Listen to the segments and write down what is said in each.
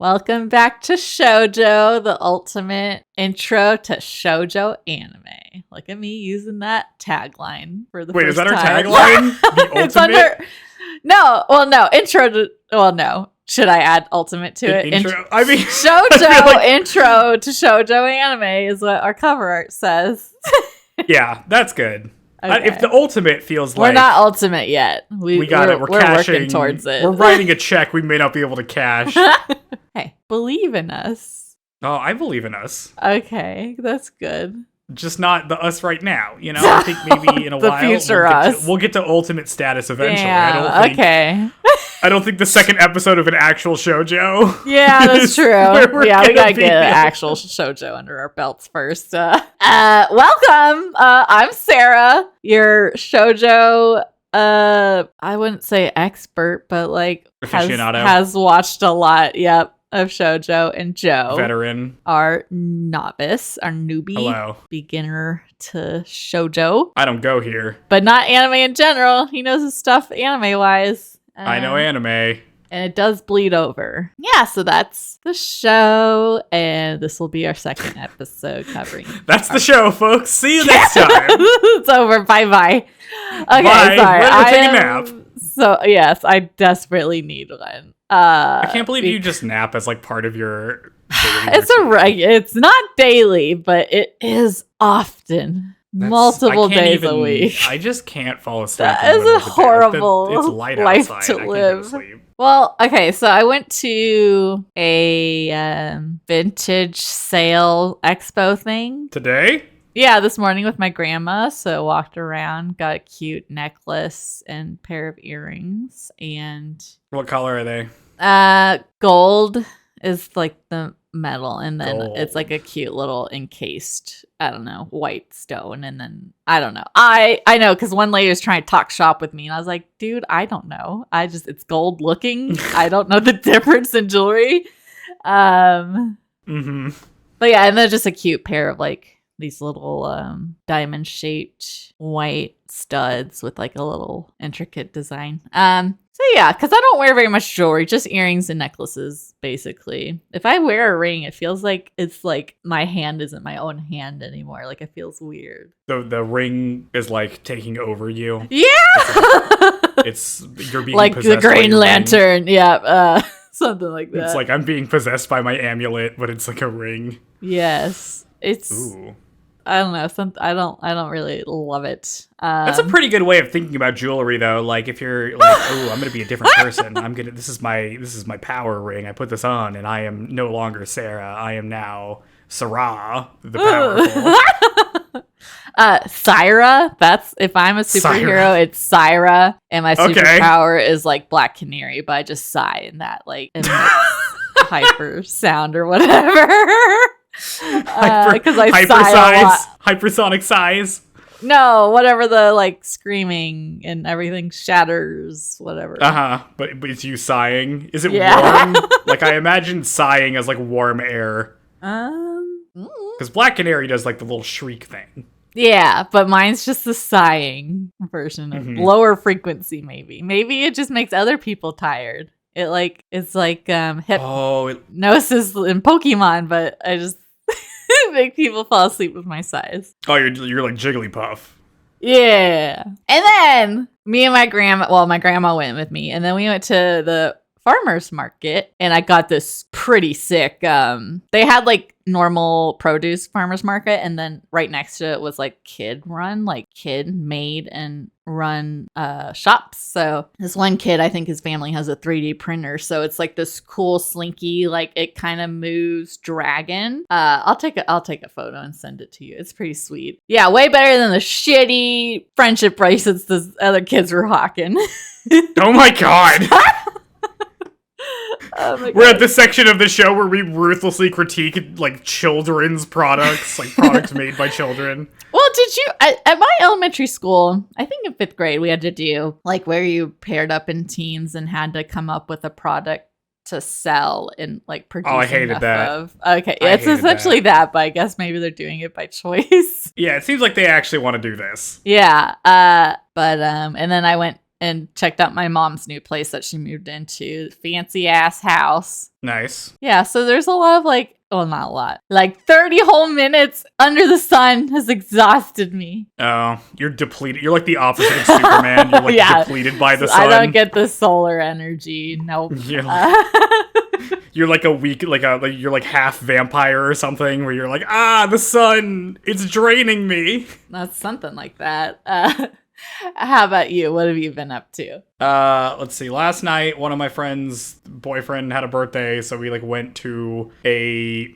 Welcome back to Shoujo, the ultimate intro to shoujo anime. Look at me using that tagline for the first time. Wait, is that our tagline? The ultimate? It's no. Should I add ultimate to it? Intro? Shoujo intro to shoujo anime is what our cover art says. Yeah, that's good. Okay. If the ultimate feels like... We're not ultimate yet. We got it. We're cashing. Working towards it. We're writing a check we may not be able to cash. Hey, believe in us. Oh, I believe in us. Okay, that's good. Just not the us right now. You know, I think maybe in a while future we'll get to ultimate status eventually. Yeah, I don't think the second episode of an actual shoujo. Yeah, that's true. Yeah, we gotta get an actual shoujo under our belts first. Welcome. I'm Sarah, your shoujo. I wouldn't say expert, but like has watched a lot. Yep. Of shoujo, and Joe, veteran, our novice, our newbie, hello, beginner to shoujo. I don't go here, but not anime in general. He knows his stuff anime wise. I know anime, and it does bleed over. Yeah, so that's the show, and this will be our second episode covering. That's the show, folks. See you next time. It's over. Bye. Okay, bye. Sorry. We're gonna take a nap. So yes, I desperately need one. I can't believe you just nap as like part of your daily It's not daily, but it is often. Multiple days a week. I just can't fall asleep. That is a horrible it's light life outside. to live. Well, okay, so I went to a vintage sale expo thing. Today? Yeah, this morning with my grandma. So walked around, got a cute necklace and pair of earrings. And what color are they? Gold is like the metal, and then it's like a cute little encased, I don't know, white stone. And then I don't know. I know because one lady was trying to talk shop with me, and I was like, dude, I don't know. It's gold looking. I don't know the difference in jewelry. But yeah, and then just a cute pair of like these little diamond shaped white studs with like a little intricate design. So yeah, because I don't wear very much jewelry, just earrings and necklaces, basically. If I wear a ring, it feels like it's like my hand isn't my own hand anymore. Like it feels weird. The ring is like taking over you. Yeah, you're being like possessed the Green by Lantern. Ring. Yeah, something like that. It's like I'm being possessed by my amulet, but it's like a ring. Yes, it's. Ooh. I don't know. I don't really love it. That's a pretty good way of thinking about jewelry, though. Like if you're like, oh, I'm gonna be a different person. This is my power ring. I put this on, and I am no longer Sarah. I am now Sarah, the powerful. Syra. That's if I'm a superhero, it's Syra, and my superpower is like Black Canary, but I just sigh in that like hyper sound or whatever. Because I sigh a lot. Hypersonic sighs. No, whatever the like screaming and everything shatters, whatever. But it's you sighing. Is it warm? Like I imagine sighing as like warm air. Because Black Canary does like the little shriek thing. Yeah, but mine's just the sighing version of lower frequency. Maybe it just makes other people tired. It's like hypnosis in Pokemon, but I just make people fall asleep with my sighs. Oh, you're like Jigglypuff. Yeah. And then me and my grandma went with me, and then we went to the farmer's market, and I got this pretty sick. They had like normal produce farmer's market, and then right next to it was like kid made and run shops. So this one kid, I think his family has a 3D printer, so it's like this cool slinky, like it kind of moves dragon. I'll take a photo and send it to you. It's pretty sweet. Yeah, way better than the shitty friendship bracelets the other kids were hawking. Oh my god. We're at the section of the show where we ruthlessly critique like children's products, like products made by children. Well, did you at my elementary school, I think in 5th grade, we had to do like where you paired up in teams and had to come up with a product to sell and like produce. Oh, I hated that. Okay, yeah, it's essentially that, but I guess maybe they're doing it by choice. Yeah, it seems like they actually want to do this. Yeah, but and then I went and checked out my mom's new place that she moved into. Fancy ass house. Nice. Yeah, so there's a lot of like, well, not a lot. Like 30 whole minutes under the sun has exhausted me. Oh, you're depleted. You're like the opposite of Superman. You're like depleted by the sun. I don't get the solar energy. Nope. You're like a weak, you're like half vampire or something, where you're like, the sun, it's draining me. That's something like that. How about you? What have you been up to? Let's see. Last night, one of my friend's boyfriend had a birthday, so we like went to a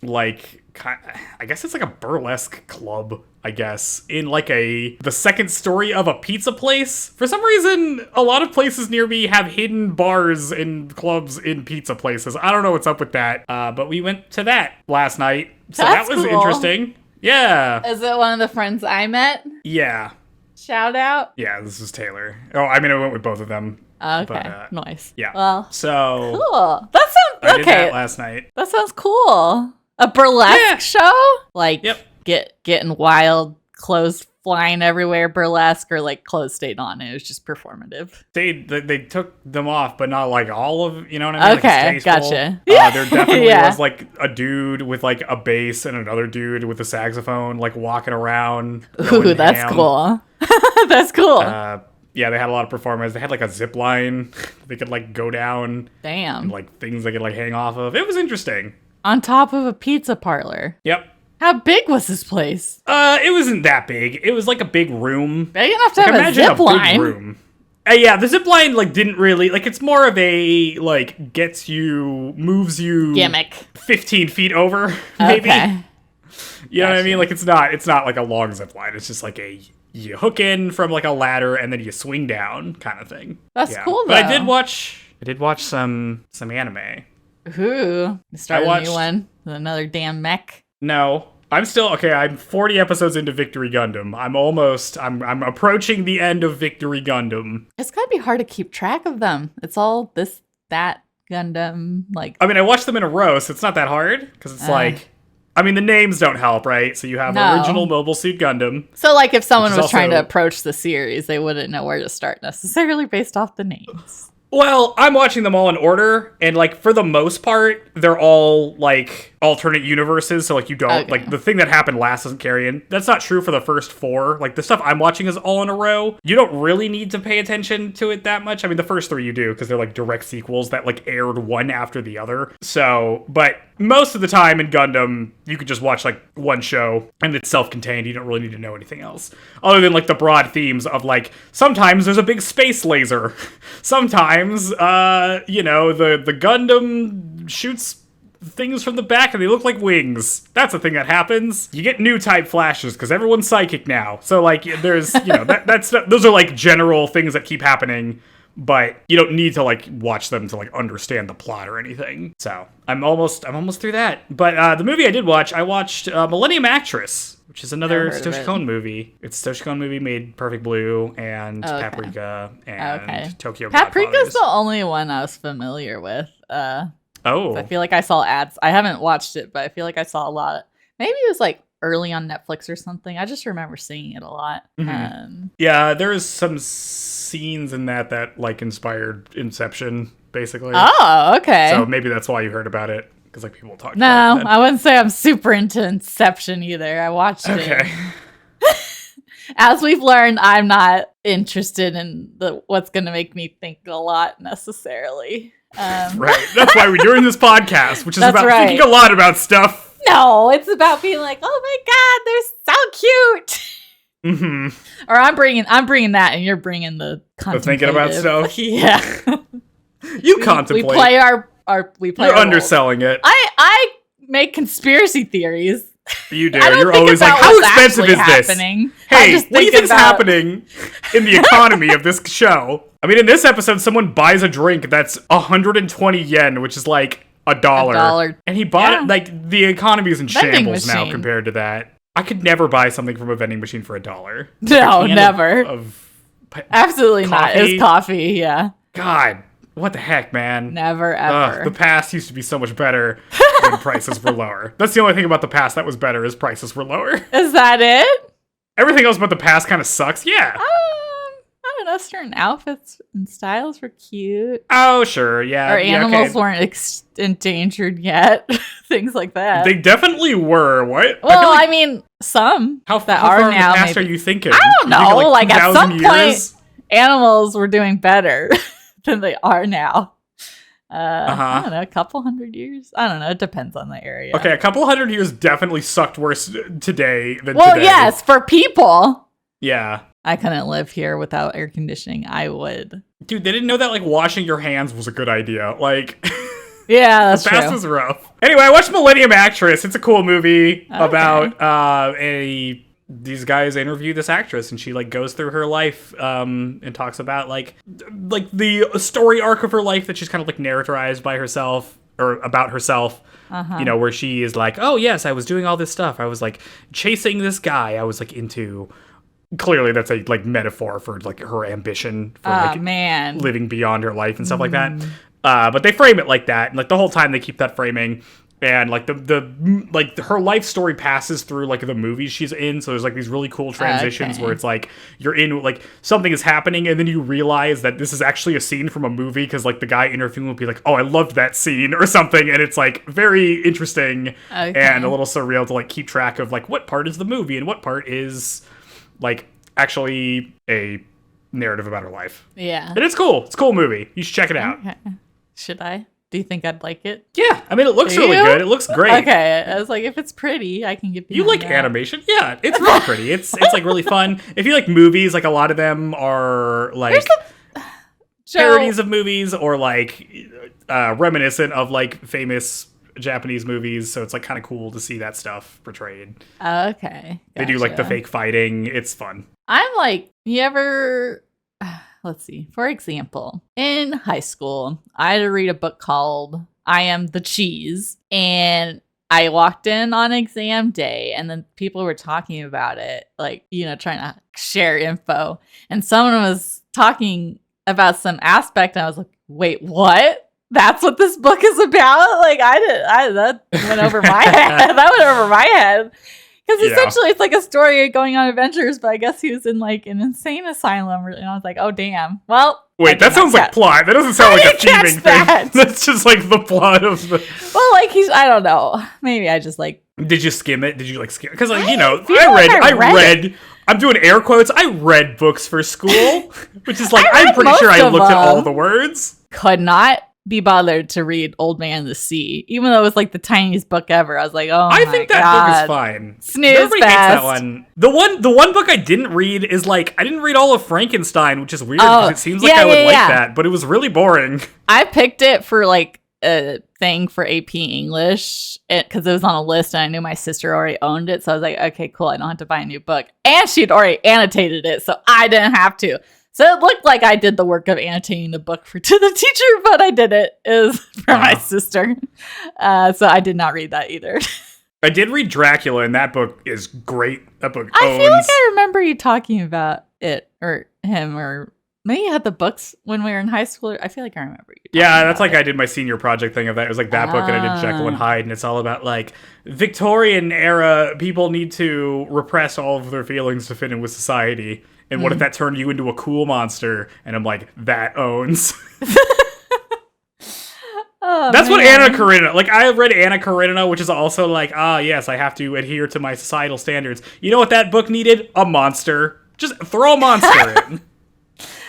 I guess it's like a burlesque club, I guess, in like the second story of a pizza place. For some reason, a lot of places near me have hidden bars and clubs in pizza places. I don't know what's up with that. But we went to that last night, so that was interesting. Yeah. Is it one of the friends I met? Yeah. Shout out. Yeah, this is Taylor. Oh, I mean, I went with both of them. Okay, but, nice. Yeah. Well, so cool. That sounds okay. I did that last night. That sounds cool. A burlesque show, like getting wild, clothes flying everywhere, burlesque, or like clothes stayed on. It was just performative. They took them off, but not like all of, you know what I mean? Okay, like gotcha. There definitely was like a dude with like a bass and another dude with a saxophone, like walking around. Ooh, that's cool. That's cool. Yeah, they had a lot of performers. They had like a zip line they could like go down. Damn. And like things they could like hang off of. It was interesting. On top of a pizza parlor. Yep. How big was this place? It wasn't that big. It was like a big room. Big enough to have a zip line. Big room. Yeah, the zip line like didn't really like. It's more of a like moves you gimmick. 15 feet over, maybe. Okay. You know what I mean? Like it's not like a long zip line. It's just like you hook in from like a ladder and then you swing down kind of thing. That's cool though. But I did watch some anime. Ooh, you started a new one with another damn mech. No, I'm still okay. I'm 40 episodes into Victory Gundam. I'm approaching the end of Victory Gundam. It's gotta be hard to keep track of them. It's all that Gundam, like. I mean, I watched them in a row, so it's not that hard because it's like. I mean, the names don't help, right? So you have original Mobile Suit Gundam. So, like, if someone was trying to approach the series, they wouldn't know where to start necessarily based off the names. Well, I'm watching them all in order, and, like, for the most part, they're all, like, alternate universes, so, like, you don't, like, the thing that happened last doesn't carry in. That's not true for the first 4. Like, the stuff I'm watching is all in a row. You don't really need to pay attention to it that much. I mean, the first 3 you do, because they're, like, direct sequels that, like, aired one after the other. So, but most of the time in Gundam, you could just watch, like, one show, and it's self-contained. You don't really need to know anything else. Other than, like, the broad themes of, like, sometimes there's a big space laser. Sometimes, you know, the Gundam shoots things from the back and they look like wings. That's a thing that happens. You get new type flashes because everyone's psychic now. So, like, there's, you know, those are, like, general things that keep happening. But you don't need to, like, watch them to, like, understand the plot or anything. So I'm almost through that. But the movie I watched Millennium Actress, which is another Satoshi Kon movie. It's a Satoshi Kon movie made Perfect Blue and Paprika and Tokyo Godfathers. Paprika's the only one I was familiar with. I feel like I saw ads. I haven't watched it, but I feel like I saw a lot. Maybe it was like early on Netflix or something. I just remember seeing it a lot. Mm-hmm. Yeah, there's some scenes in that like inspired Inception, basically. Oh, okay. So maybe that's why you heard about it, because like people talk about it. No, I wouldn't say I'm super into Inception either. I watched it. Okay. As we've learned, I'm not interested in what's going to make me think a lot necessarily. Right. That's why we're doing this podcast, which is about thinking a lot about stuff. No, it's about being like, oh my God, they're so cute. Mm-hmm. Or I'm bringing that, and you're bringing the thinking about stuff. Yeah. You contemplate. We play our You're underselling it. I make conspiracy theories. You do. You're always like, how expensive is this? Happening. Hey, what do you think's happening in the economy of this show? I mean, in this episode, someone buys a drink that's 120 yen, which is like $1. And he bought it, like, the economy is in shambles now compared to that. I could never buy something from a vending machine for $1. No, never. Absolutely not. It's coffee, yeah. God, what the heck, man? Never, ever. The past used to be so much better when prices were lower. That's the only thing about the past that was better, is prices were lower. Is that it? Everything else about the past kind of sucks, yeah. I don't know, certain outfits and styles were cute. Oh, sure, yeah. Or animals okay. weren't endangered yet. Things like that. They definitely were. What? Well, I mean, some how that far are in the now. past Maybe. are you thinking? I don't know. Like at some 2,000 years? point, animals were doing better than they are now. I don't know, a couple hundred years. I don't know. It depends on the area. Okay, a couple hundred years definitely sucked worse today than today. Well, yes, for people. Yeah. I couldn't live here without air conditioning. I would. Dude, they didn't know that like washing your hands was a good idea. Like, yeah, that's the past true. was rough. Anyway, I watched Millennium Actress. It's a cool movie about these guys interview this actress, and she like goes through her life and talks about like the story arc of her life that she's kind of like narrativized by herself or about herself. You know, where she is like, oh yes, I was doing all this stuff. I was like chasing this guy. I was like into. Clearly, that's a like metaphor for like her ambition for living beyond her life and stuff like that. But they frame it like that, and like the whole time they keep that framing, and like her life story passes through like the movies she's in. So there's like these really cool transitions where it's like you're in like something is happening, and then you realize that this is actually a scene from a movie because like the guy interviewing will be like, "Oh, I loved that scene" or something, and it's like very interesting and a little surreal to like keep track of like what part is the movie and what part is. Like, actually a narrative about her life. Yeah. And it's cool. It's a cool movie. You should check it out. Okay. Should I? Do you think I'd like it? Yeah. I mean, it looks really good. It looks great. Okay. I was like, if it's pretty, I can get behind You like that. animation? Yeah. It's really pretty. It's like really fun. If you like movies, like a lot of them are like parodies of movies or like reminiscent of like famous Japanese movies, so it's like kind of cool to see that stuff portrayed. Okay. They do like the fake fighting. It's fun. I'm like, you ever, let's see, for example, in high school, I had to read a book called I Am the Cheese, and I walked in on exam day, and then people were talking about it, like, you know, trying to share info, and someone was talking about some aspect, and I was like, wait, what? That's what this book is about? Like, that went over my head. That went over my head. Because essentially it's like a story of going on adventures, but I guess he was in like an insane asylum. And I was like, oh, damn. Well. Wait, that sounds like plot. That doesn't sound like a thieving thing. That's just like the plot of the. Well, like I don't know. Maybe I just like. Did you skim it? Did you like skim? Because like, you know, I read. I'm doing air quotes. I read books for school, which is like, I'm pretty sure I looked at all the words. Could not be bothered to read Old Man and the Sea, even though it was like the tiniest book ever. I was like, oh, I think that book is fine. Snooze Everybody hates that one. The one book I didn't read is like I didn't read all of Frankenstein, which is weird because it seems like I would like that, but it was really boring. I picked it for like a thing for AP English because it was on a list and I knew my sister already owned it, so I was like, okay, cool, I don't have to buy a new book, and she'd already annotated it, so I didn't have to. So it looked like I did the work of annotating the book to the teacher, but I did it. It was for my sister. So I did not read that either. I did read Dracula, and that book is great. That book I feel like I remember you talking about it, or him, or maybe you had the books when we were in high school. I feel like I remember you talking that's like I did my senior project thing of that. It was like that book, and I did Jekyll and Hyde, and it's all about like Victorian era people need to repress all of their feelings to fit in with society. And what if that turned you into a cool monster? And I'm like, that owns. That's what Anna Karenina, like I read Anna Karenina, which is also like, yes, I have to adhere to my societal standards. You know what that book needed? A monster. Just throw a monster in.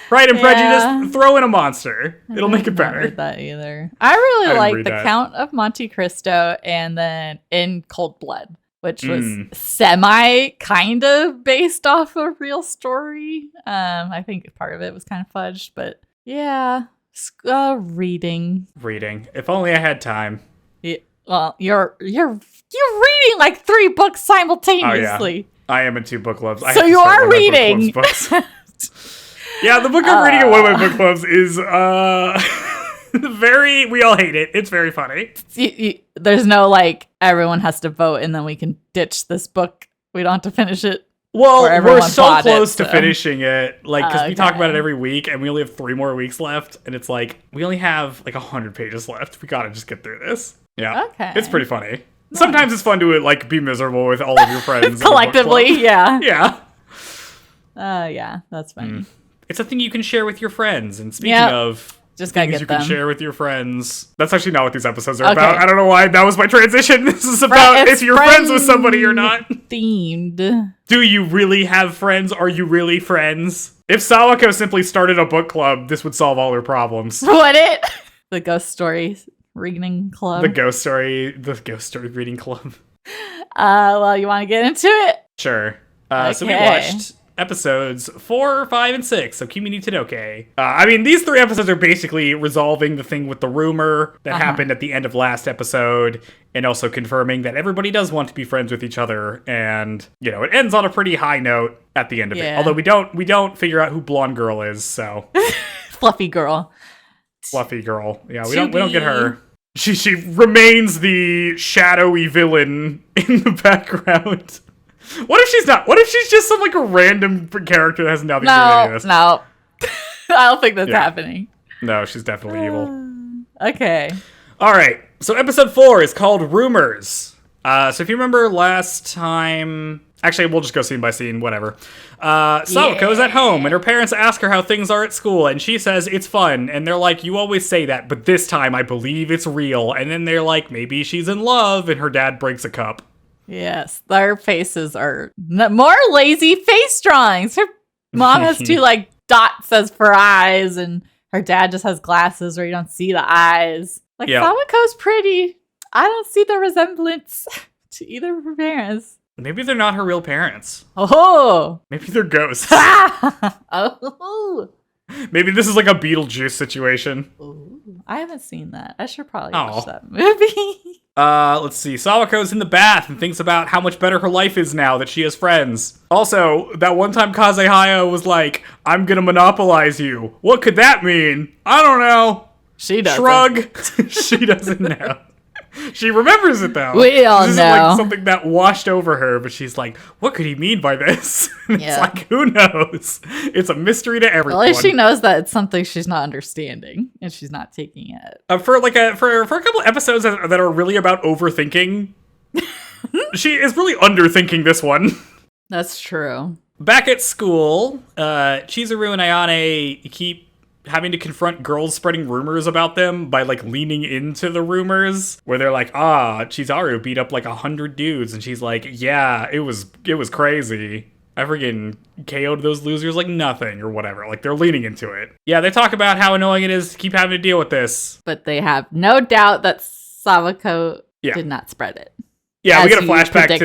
Pride and Prejudice, throw in a monster. It'll make it better. I didn't read that either. I really like The Count of Monte Cristo and then In Cold Blood, which was semi kind of based off a real story. I think part of it was kind of fudged, but yeah, reading. If only I had time. Yeah, well, you're reading like 3 books simultaneously. Oh, yeah. I am in 2 book clubs. So you are reading. Yeah, the book I'm reading in one of my book clubs is we all hate it. It's very funny. There's no like everyone has to vote and then we can ditch this book. We don't have to finish it. Well, we're so close to finishing it, like, because we talk about it every week and we only have 3 more weeks left, and it's like we only have like 100 pages left. We gotta just get through this. Yeah, okay, it's pretty funny. Nice. Sometimes it's fun to like be miserable with all of your friends collectively. Yeah, yeah. Yeah, that's funny. It's a thing you can share with your friends. And speaking of just gotta things get you them. can share with your friends, that's actually not what these episodes are about. I don't know why that was my transition. This is about if you're friends with somebody or not. Themed. Do you really have friends? Are you really friends? If Sawako simply started a book club, this would solve all her problems. Would it? The ghost story reading club. The ghost story reading club. Well, you want to get into it? Sure. So we watched episodes 4, 5, and 6 of Kimi Ni Todoke. I mean, these 3 episodes are basically resolving the thing with the rumor that happened at the end of last episode, and also confirming that everybody does want to be friends with each other, and, you know, it ends on a pretty high note at the end of it. Although we don't figure out who Blonde Girl is, so. Fluffy girl. Yeah, we don't get her. She remains the shadowy villain in the background. What if she's not? What if she's just some like a random character that has nothing to do with any of this? No. I don't think that's happening. No, she's definitely evil. Okay. All right. So episode 4 is called Rumors. So if you remember last time, actually we'll just go scene by scene, whatever. Sawako is at home and her parents ask her how things are at school and she says it's fun and they're like, you always say that, but this time I believe it's real. And then they're like, maybe she's in love, and her dad breaks a cup. Yes, their faces are more lazy face drawings. Her mom has 2 like dots as for eyes, and her dad just has glasses where you don't see the eyes. Like Sawako's pretty. I don't see the resemblance to either of her parents. Maybe they're not her real parents. Oh, maybe they're ghosts. Oh, maybe this is like a Beetlejuice situation. ooh, I haven't seen that. I should probably watch that movie. Let's see. Sawako's in the bath and thinks about how much better her life is now that she has friends. Also, that one time Kazehaya was like, I'm gonna monopolize you. What could that mean? I don't know. She doesn't. Shrug. She doesn't know. She remembers it though. We all this know. This is like something that washed over her, but she's like, what could he mean by this? And it's like, who knows? It's a mystery to everyone. At least she knows that it's something she's not understanding and she's not taking it. For a couple episodes that are really about overthinking, she is really underthinking this one. That's true. Back at school, Chizuru and Ayane keep having to confront girls spreading rumors about them by like leaning into the rumors, where they're like, Chizuru beat up like 100 dudes, and she's like, yeah, it was crazy. I freaking KO'd those losers like nothing or whatever. Like, they're leaning into it. Yeah, they talk about how annoying it is to keep having to deal with this. But they have no doubt that Sawako did not spread it. Yeah, we get a flashback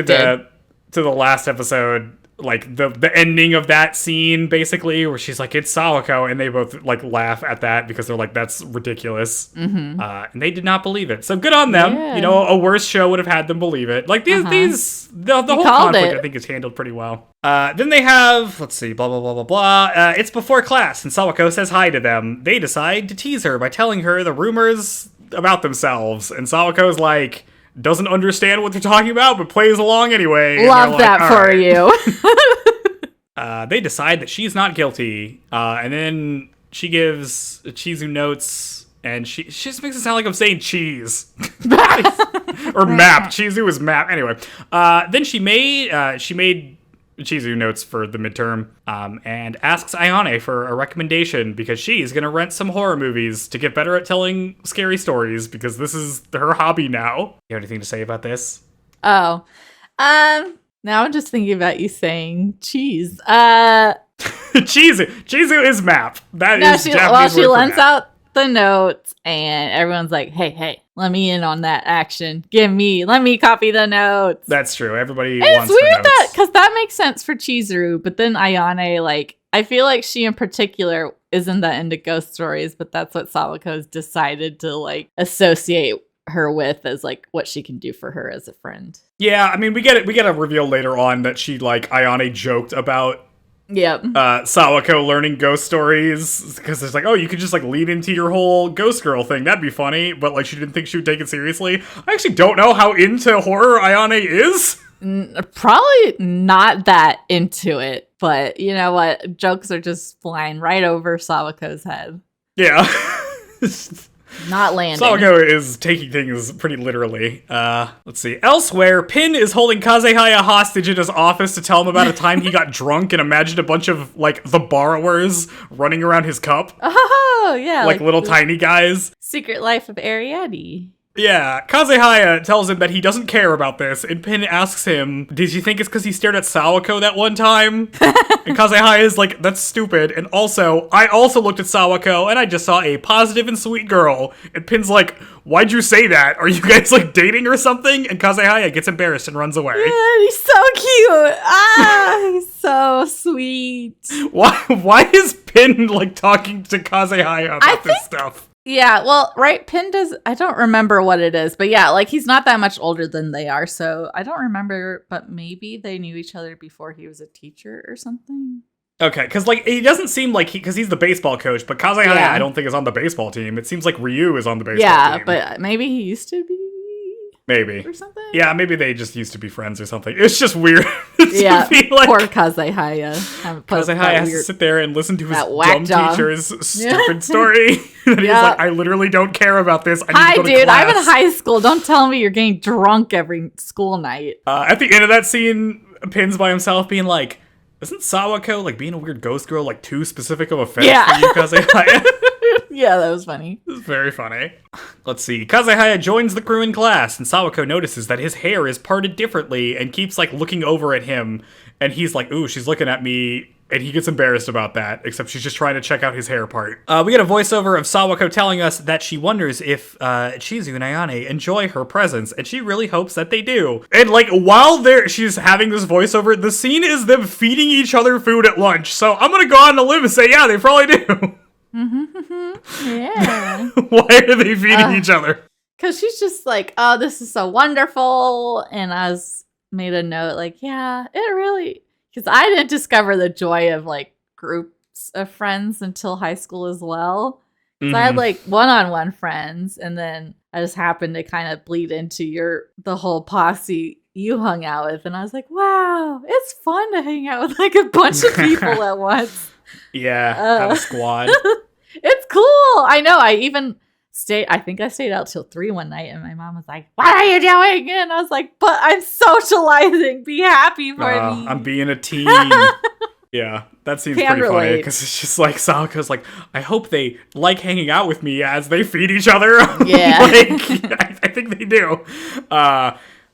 to the last episode, like the ending of that scene, basically, where she's like, it's Sawako, and they both like laugh at that because they're like, that's ridiculous. Mm-hmm. And they did not believe it. So good on them. Yeah. You know, a worse show would have had them believe it. Like the whole conflict, I think, is handled pretty well. Then they have, let's see, blah, blah, blah, blah, blah. It's before class, and Sawako says hi to them. They decide to tease her by telling her the rumors about themselves. And Sawako's like, doesn't understand what they're talking about, but plays along anyway. Love that for you. They decide that she's not guilty. And then she gives Chizu notes, and she just makes it sound like I'm saying cheese. Or map. Chizu is map. Anyway. Then she made Chizu notes for the midterm, and asks Ayane for a recommendation because she's going to rent some horror movies to get better at telling scary stories because this is her hobby now. You have anything to say about this? Oh, now I'm just thinking about you saying cheese. Chizu is map. That is Japanese word for map. She lends out the notes and everyone's like, hey, let me in on that action. Let me copy the notes. That's true. Everybody wants the notes. It's weird because that makes sense for Chizuru, but then Ayane, like, I feel like she in particular isn't that into ghost stories, but that's what Sawako's decided to like associate her with as like what she can do for her as a friend. Yeah, I mean, we get a reveal later on that she, like, Ayane joked about Sawako learning ghost stories because it's like, oh, you could just like lead into your whole ghost girl thing. That'd be funny. But like, she didn't think she would take it seriously. I actually don't know how into horror Ayane is. Probably not that into it, but you know what? Jokes are just flying right over Sawako's head. Yeah. Not landing. Sawako is taking things pretty literally. Let's see. Elsewhere, Pin is holding Kazehaya hostage in his office to tell him about a time he got drunk and imagined a bunch of, like, the borrowers running around his cup. Oh, yeah. Like little tiny guys. Secret Life of Ariadne. Yeah, Kazehaya tells him that he doesn't care about this, and Pin asks him, did you think it's because he stared at Sawako that one time? And Kazehaya is like, that's stupid, and also, I also looked at Sawako, and I just saw a positive and sweet girl. And Pin's like, why'd you say that? Are you guys, like, dating or something? And Kazehaya gets embarrassed and runs away. Yeah, he's so cute. He's so sweet. Why is Pin, like, talking to Kazehaya about this stuff? Yeah, well, right, Pin does, I don't remember what it is, but yeah, like, he's not that much older than they are, so I don't remember, but maybe they knew each other before he was a teacher or something. Okay, because, like, he doesn't seem like because he's the baseball coach, but Kazehaya, I don't think, is on the baseball team. It seems like Ryu is on the baseball team. Yeah, but maybe he used to be. Maybe. Or something? Yeah, maybe they just used to be friends or something. It's just weird. Yeah, like, poor Kazehaya. Kazehaya has to sit there and listen to his dumb dog. teacher's stupid story. And he's like, I literally don't care about this. I need to go to dude, class. I'm in high school. Don't tell me you're getting drunk every school night. At the end of that scene, Pin's by himself being like, isn't Sawako, like, being a weird ghost girl, like, too specific of a fetish for you, Kazehaya? Yeah, that was funny. This is very funny. Let's see. Kazehaya joins the crew in class, and Sawako notices that his hair is parted differently and keeps, like, looking over at him. And he's like, ooh, she's looking at me. And he gets embarrassed about that, except she's just trying to check out his hair part. We get a voiceover of Sawako telling us that she wonders if Chizuru and Ayane enjoy her presence, and she really hopes that they do. And, like, while she's having this voiceover, the scene is them feeding each other food at lunch. So I'm gonna go on a limb and say, yeah, they probably do. Yeah. Why are they feeding each other? Because she's just like, oh, this is so wonderful. And I made a note, like, yeah, it really... Because I didn't discover the joy of, like, groups of friends until high school as well. Because I had, like, one-on-one friends, and then I just happened to kind of bleed into the whole posse you hung out with. And I was like, wow, it's fun to hang out with, like, a bunch of people at once. Yeah, have a squad. It's cool. I know. I think I stayed out till 3 one night, and my mom was like, what are you doing? And I was like, but I'm socializing. Be happy for me. I'm being a teen. Yeah, that seems pretty funny, because it's just like, Sawako's like, I hope they like hanging out with me as they feed each other. Yeah. I think they do.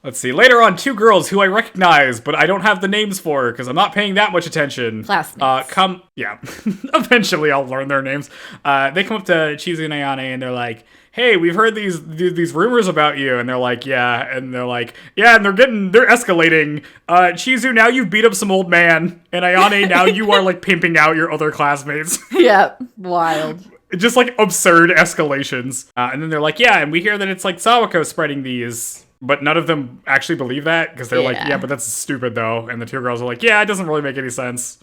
Let's see. Later on, 2 girls who I recognize, but I don't have the names for because I'm not paying that much attention. Classmates. Yeah. Eventually, I'll learn their names. They come up to Chizuru and Ayane, and they're like, hey, we've heard these rumors about you. And they're like, yeah. And they're like, yeah, and they're escalating. Chizuru, now you've beat up some old man. And Ayane, now you are, like, pimping out your other classmates. Yep. Wild. Just, like, absurd escalations. And then they're like, yeah, and we hear that it's, like, Sawako spreading these. But none of them actually believe that, because they're like, yeah, but that's stupid, though. And the 2 girls are like, yeah, it doesn't really make any sense.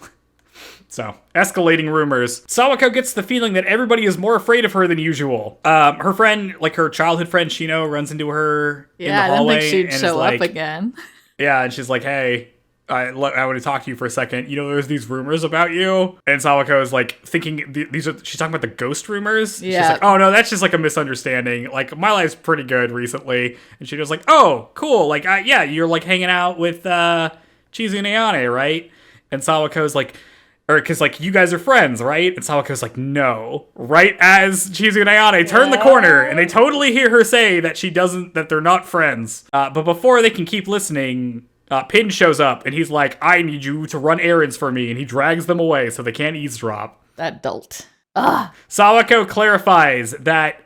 So, escalating rumors. Sawako gets the feeling that everybody is more afraid of her than usual. Her friend, like her childhood friend, Shino, runs into her in the hallway. I didn't think she'd show up again. Yeah, and she's like, hey, I want to talk to you for a second. You know, there's these rumors about you. And Sawako is like thinking she's talking about the ghost rumors. Yeah. She's like, oh no, that's just like a misunderstanding. Like, my life's pretty good recently. And she was like, oh, cool. Like, yeah, you're like hanging out with Chizuru and Ayane, right? And Sawako's like, because like you guys are friends, right? And Sawako's like, no. Right as Chizuru and Ayane turn the corner, and they totally hear her say that they're not friends. But before they can keep listening, Pin shows up, and he's like, I need you to run errands for me, and he drags them away so they can't eavesdrop. That dolt. Ugh. Sawako clarifies that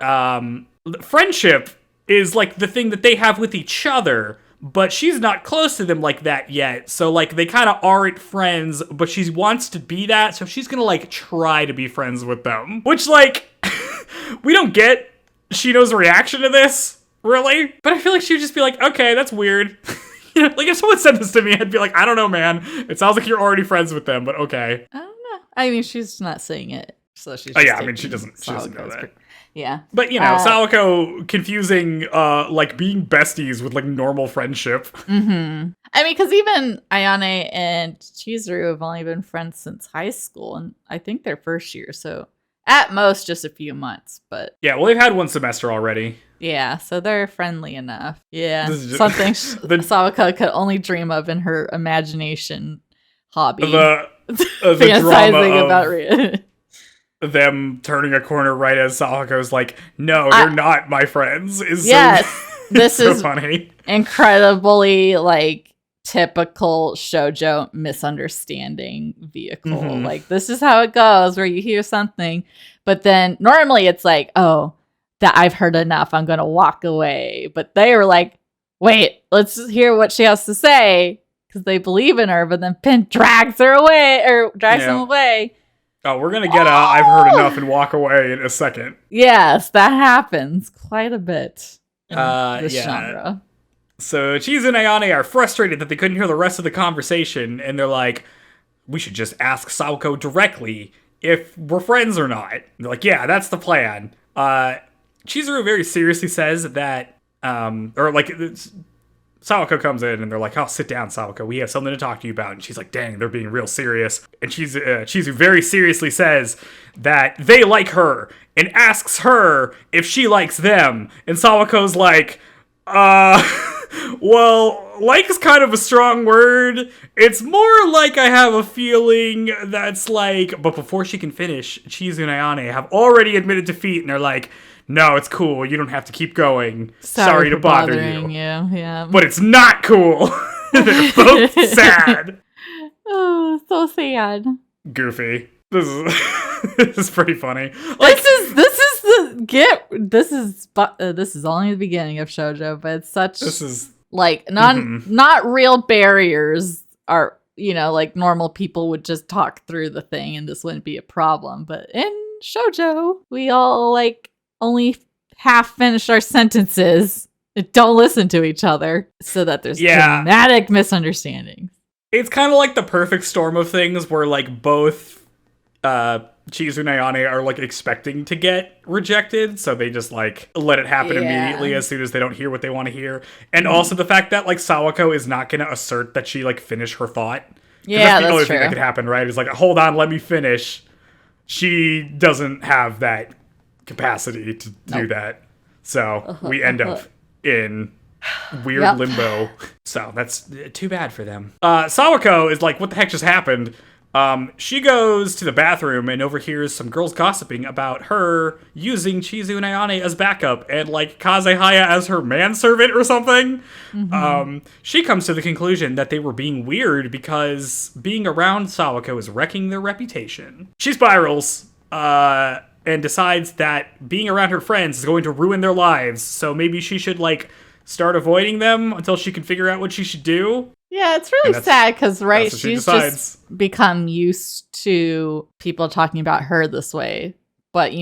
friendship is, like, the thing that they have with each other, but she's not close to them like that yet, so, like, they kind of aren't friends, but she wants to be that, so she's gonna, like, try to be friends with them. Which, like, we don't get Shino's reaction to this, really, but I feel like she would just be like, okay, that's weird. You know, like, if someone said this to me, I'd be like, I don't know, man. It sounds like you're already friends with them, but okay. I don't know. I mean, she's not saying it, so she's. I mean, she doesn't know that. Yeah, but you know, Sawako confusing like being besties with like normal friendship. Mm-hmm. I mean, because even Ayane and Chizuru have only been friends since high school, and I think they're first year, so At most, just a few months, but... Yeah, well, they've had 1 semester already. Yeah, so they're friendly enough. Yeah, Just, something Sawako could only dream of in her imagination hobby. The fantasizing about them turning a corner right as Sawako's like, no, you're not my friends. This so is funny. Incredibly, like, typical shoujo misunderstanding vehicle. Mm-hmm. Like, this is how it goes, where you hear something, but then normally it's like, oh, that I've heard enough, I'm gonna walk away. But they were like, wait, let's hear what she has to say, because they believe in her. But then Pin drags her away, or drags him away. Oh, we're gonna get I've heard enough and walk away in a second. Yes, that happens quite a bit in this genre. So Chizuru and Ayane are frustrated that they couldn't hear the rest of the conversation, and they're like, we should just ask Sawako directly if we're friends or not. And they're like, yeah, that's the plan. Chizuru very seriously says that, Sawako comes in and they're like, oh, sit down, Sawako. We have something to talk to you about. And she's like, dang, they're being real serious. And Chizuru very seriously says that they like her and asks her if she likes them. And Sawako's like, well, like is kind of a strong word. It's more like I have a feeling that's like... But before she can finish, Chizuru and Ayane have already admitted defeat and they're like, no, it's cool. You don't have to keep going. Sorry to bother you. Yeah. But it's not cool. They're both sad. Oh, so sad. Goofy. This is pretty funny. Like, this is only the beginning of shoujo, but it's such like not real barriers are, like normal people would just talk through the thing and this wouldn't be a problem. But in shoujo, we all like only half finish our sentences and don't listen to each other so that there's dramatic misunderstandings. It's kind of like the perfect storm of things where like both Chizuru and Ayane are like expecting to get rejected, so they just like let it happen immediately as soon as they don't hear what they want to hear. And also the fact that like Sawako is not going to assert that she like finished her thought. Yeah, that's the only true. thing that could happen, right? Is like, hold on, let me finish. She doesn't have that capacity to do that. So we end up in weird limbo. So that's too bad for them. Sawako is like, what the heck just happened? She goes to the bathroom and overhears some girls gossiping about her using Chizuru and Ayane as backup and like Kazehaya as her manservant or something. Mm-hmm. She comes to the conclusion that they were being weird because being around Sawako is wrecking their reputation. She spirals, and decides that being around her friends is going to ruin their lives, so maybe she should like start avoiding them until she can figure out what she should do. Yeah, it's really sad because, she's just become used to people talking about her this way. But,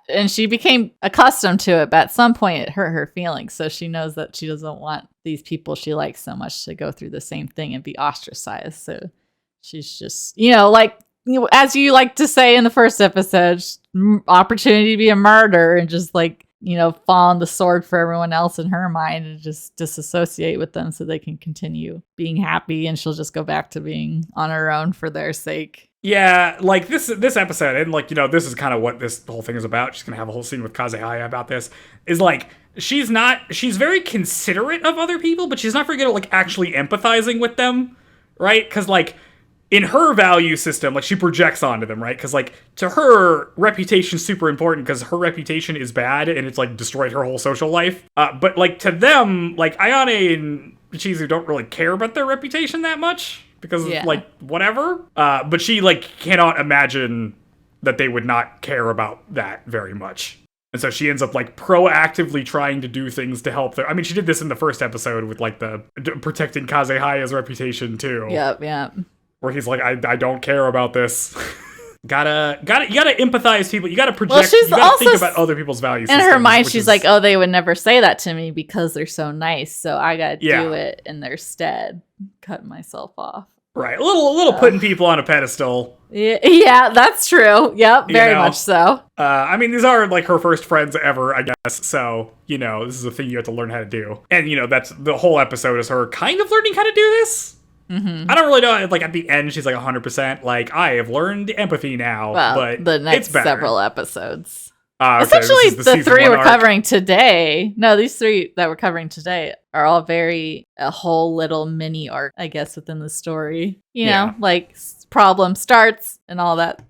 and she became accustomed to it, but at some point it hurt her feelings. So she knows that she doesn't want these people she likes so much to go through the same thing and be ostracized. So she's just, as you like to say in the first episode, opportunity to be a martyr and just like, fall on the sword for everyone else in her mind and just disassociate with them so they can continue being happy, and she'll just go back to being on her own for their sake. Yeah, like this episode, and like, this is kind of what this whole thing is about. She's gonna have a whole scene with Kazehaya about this, is like, she's very considerate of other people, but she's not very good at like actually empathizing with them, right? Because like, in her value system, like she projects onto them, right? Because like to her, reputation's super important because her reputation is bad and it's like destroyed her whole social life. But like to them, like Ayane and Chizuru don't really care about their reputation that much because like whatever. But she like cannot imagine that they would not care about that very much. And so she ends up like proactively trying to do things to help them. I mean, she did this in the first episode with like the protecting Kazehaya's reputation too. Yep. Where he's like, I don't care about this. you gotta empathize people. You gotta project. You gotta think about other people's values. In her mind, she's like, oh, they would never say that to me because they're so nice. So I gotta do it in their stead. Cut myself off. Right, a little putting people on a pedestal. Yeah, that's true. Yep, very much so. I mean, these are like her first friends ever, I guess. So this is a thing you have to learn how to do. And that's the whole episode is her kind of learning how to do this. I don't really know. Like at the end, she's like 100%. Like I have learned empathy now. Well, but the next it's better. several episodes. Okay, Essentially, the three we're arc. covering today. No, these three that we're covering today are all a whole little mini arc, I guess, within the story. You know, like problem starts and all that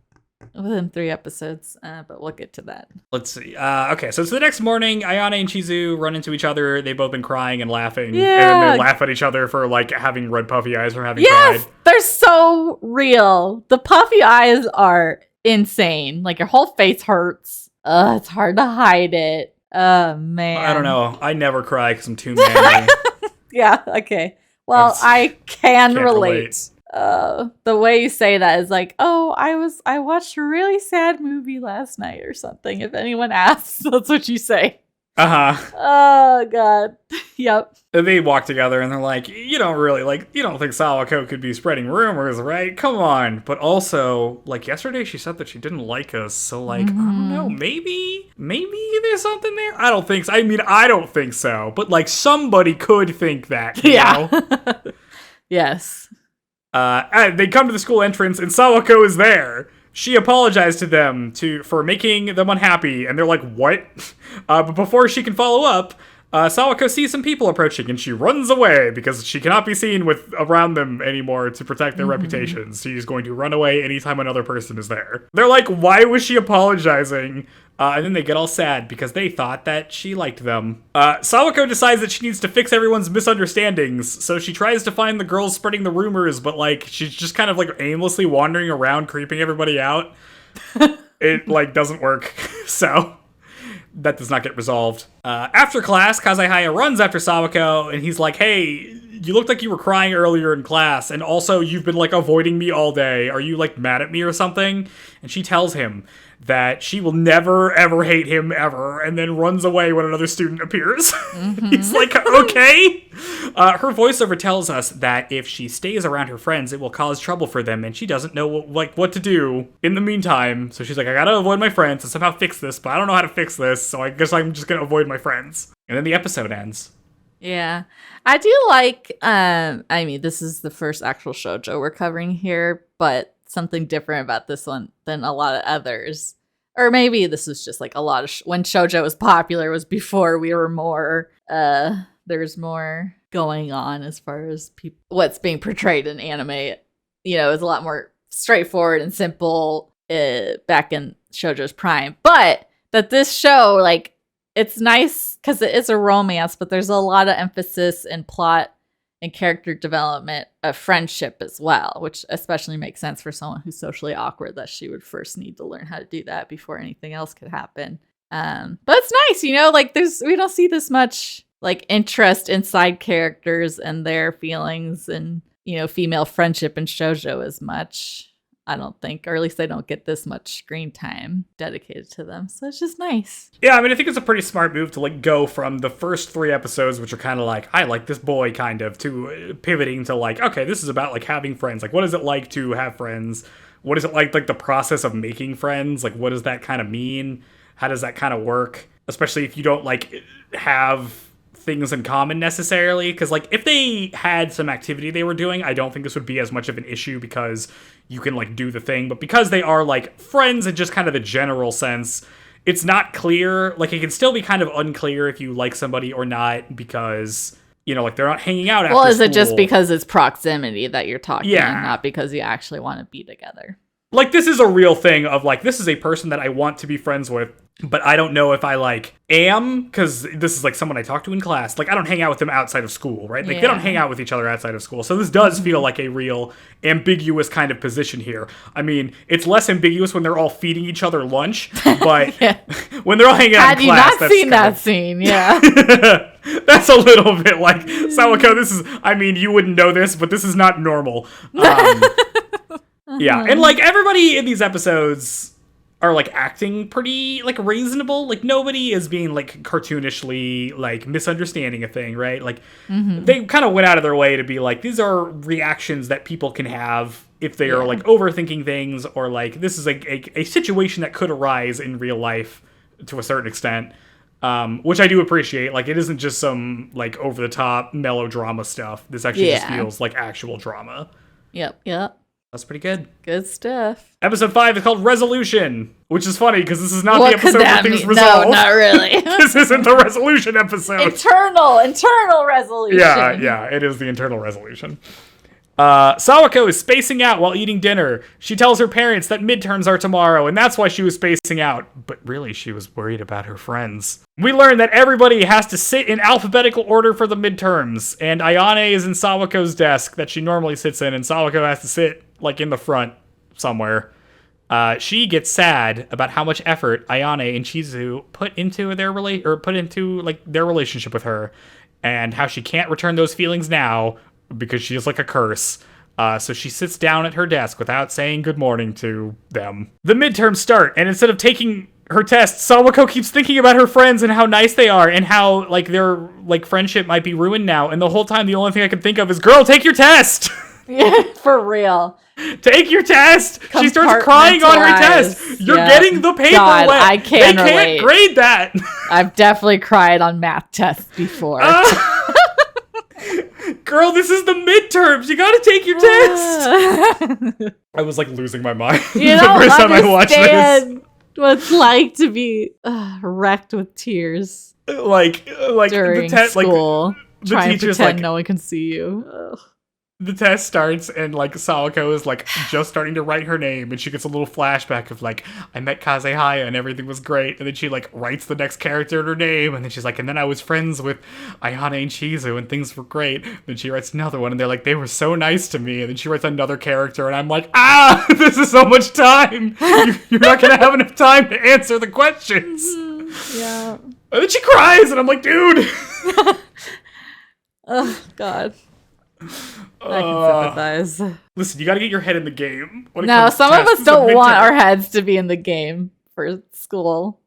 within 3 episodes. But we'll get to that. Let's see. Okay, so it's the next morning. Ayane and Chizuru run into each other. They've both been crying and laughing. Yeah. And then they laugh at each other for like having red puffy eyes from having Yes, cried. they're so real. The puffy eyes are insane. Like your whole face hurts. It's hard to hide it. Oh, man. I don't know. I never cry because I'm too manly. Yeah, okay. Well, I can relate. The way you say that is like, oh, I watched a really sad movie last night or something. If anyone asks, that's what you say. Oh, God. Yep. They walk together and they're like, you don't think Sawako could be spreading rumors, right? Come on. But also, like yesterday she said that she didn't like us. So like, I don't know, maybe there's something there. I don't think so. I mean, I don't think so. But like somebody could think that, you know? Yes. They come to the school entrance and Sawako is there. She apologized to them for making them unhappy, and they're like, what? But before she can follow up, Sawako sees some people approaching, and she runs away because she cannot be seen around them anymore to protect their reputations. She's going to run away anytime another person is there. They're like, why was she apologizing? And then they get all sad because they thought that she liked them. Sawako decides that she needs to fix everyone's misunderstandings, so she tries to find the girls spreading the rumors, but like she's just kind of like aimlessly wandering around, creeping everybody out. It like doesn't work, so that does not get resolved. After class, Kazehaya runs after Sawako, and he's like, hey, you looked like you were crying earlier in class, and also you've been like avoiding me all day. Are you like mad at me or something? And she tells him that she will never, ever hate him ever, and then runs away when another student appears. He's like, okay. Her voiceover tells us that if she stays around her friends, it will cause trouble for them, and she doesn't know what to do in the meantime. So she's like, I gotta avoid my friends and somehow fix this, but I don't know how to fix this, so I guess I'm just gonna avoid my friends. And then the episode ends. Yeah. I do like, I mean, this is the first actual shoujo we're covering here, but something different about this one than a lot of others. Or maybe this was just like a lot of when shoujo was popular was before we were more there's more going on as far as what's being portrayed in anime. You know, it's a lot more straightforward and simple back in shoujo's prime. But that this show, like, it's nice because it is a romance, but there's a lot of emphasis in plot and character development of friendship as well, which especially makes sense for someone who's socially awkward, that she would first need to learn how to do that before anything else could happen. But it's nice, you know, like we don't see this much like interest in side characters and their feelings and, you know, female friendship in shoujo as much. I don't think, or at least they don't get this much screen time dedicated to them. So it's just nice. Yeah, I mean, I think it's a pretty smart move to like go from the first 3 episodes, which are kind of like, I like this boy kind of, to pivoting to like, okay, this is about like having friends. Like, what is it like to have friends? What is it like the process of making friends? Like, what does that kind of mean? How does that kind of work? Especially if you don't like have things in common necessarily, because like if they had some activity they were doing, I don't think this would be as much of an issue because you can like do the thing, but because they are like friends in just kind of the general sense, it's not clear. Like it can still be kind of unclear if you like somebody or not, because you know, like they're not hanging out after school. Well, is it school. just because it's proximity that you're talking, yeah, not because you actually want to be together? Like this is a real thing of like, this is a person that I want to be friends with, but I don't know if I like am, because this is like someone I talk to in class. Like I don't hang out with them outside of school, right? Like they don't hang out with each other outside of school. So this does feel like a real ambiguous kind of position here. I mean, it's less ambiguous when they're all feeding each other lunch, but when they're all hanging out in class, had you not seen that scene, yeah. That's a little bit like, Sawako, this is, I mean, you wouldn't know this, but this is not normal. Yeah, and like everybody in these episodes are like acting pretty like reasonable. Like nobody is being like cartoonishly like misunderstanding a thing, right? Like they kind of went out of their way to be like, these are reactions that people can have if they are like overthinking things, or like this is like a situation that could arise in real life to a certain extent. which I do appreciate. Like, it isn't just some like over the top melodrama stuff. This actually just feels like actual drama. Yep. That's pretty good. Good stuff. Episode 5 is called Resolution, which is funny because this is not the episode where things resolve. No, not really. This isn't the resolution episode. Internal resolution. Yeah, it is the internal resolution. Sawako is spacing out while eating dinner. She tells her parents that midterms are tomorrow, and that's why she was spacing out. But really, she was worried about her friends. We learn that everybody has to sit in alphabetical order for the midterms, and Ayane is in Sawako's desk that she normally sits in, and Sawako has to sit, like, in the front somewhere. She gets sad about how much effort Ayane and Chizuru put into their relationship with her, and how she can't return those feelings now, because she is like a curse. So she sits down at her desk without saying good morning to them. The midterms start, and instead of taking her test, Sawako keeps thinking about her friends and how nice they are, and how like their like friendship might be ruined now. And the whole time, the only thing I can think of is, "Girl, take your test." Yeah, for real. Take your test. She starts crying on her test. You're getting the paper wet. I can't They can't grade that. I've definitely cried on math tests before. Girl, this is the midterms. You gotta take your test. I was like losing my mind You the first time I watched this. What it's like to be wrecked with tears Like during school, like, trying to teacher's pretend like, no one can see you. Ugh. the test starts, and like Sawako is like just starting to write her name, and she gets a little flashback of like, I met Kazehaya and everything was great, and then she like writes the next character in her name, and then she's like, and then I was friends with Ayane and Chizuru and things were great. Then she writes another one, and they're like, they were so nice to me, and then she writes another character, and I'm like, this is so much time. You're not gonna have enough time to answer the questions. Yeah. And then she cries, and I'm like, dude. Oh God. I can sympathize. Listen, you gotta get your head in the game. No, some of us don't want our heads to be in the game for school.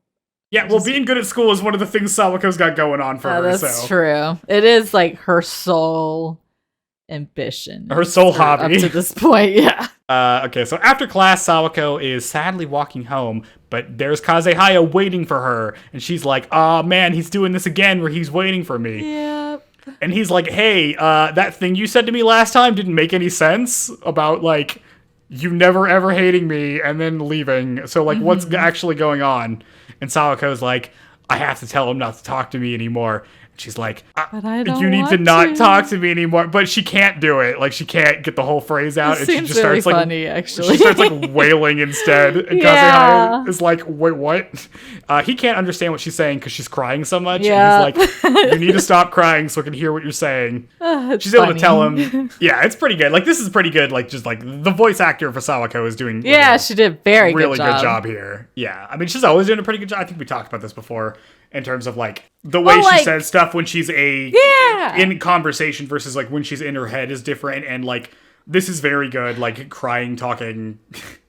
Yeah, well, being good at school is one of the things Sawako's got going on for her. That's true. It is like her sole ambition. Her sole hobby. Up to this point, yeah. Okay, so after class, Sawako is sadly walking home, but there's Kazehaya waiting for her, and she's like, "Oh man, he's doing this again where he's waiting for me." Yeah. And he's like, hey, that thing you said to me last time didn't make any sense about, like, you never ever hating me and then leaving. So, like, what's actually going on? And Sawako's like, I have to tell him not to talk to me anymore. And she's like, but I don't you need to not talk to me anymore. But she can't do it. Like, she can't get the whole phrase out. It and she seems just starts, really like, funny, actually. She starts, like, wailing instead. And Kazehaya is like, wait, what? He can't understand what she's saying because she's crying so much. Yeah. And he's like, you need to stop crying so I can hear what you're saying. She's able to tell him. Yeah, it's pretty good. Like, this is pretty good. Like, just like the voice actor for Sawako is doing. Yeah, she did really good job here. Yeah, I mean, she's always doing a pretty good job. I think we talked about this before in terms of like the way she says stuff when she's in conversation versus like when she's in her head is different. And like this is very good. Like crying, talking.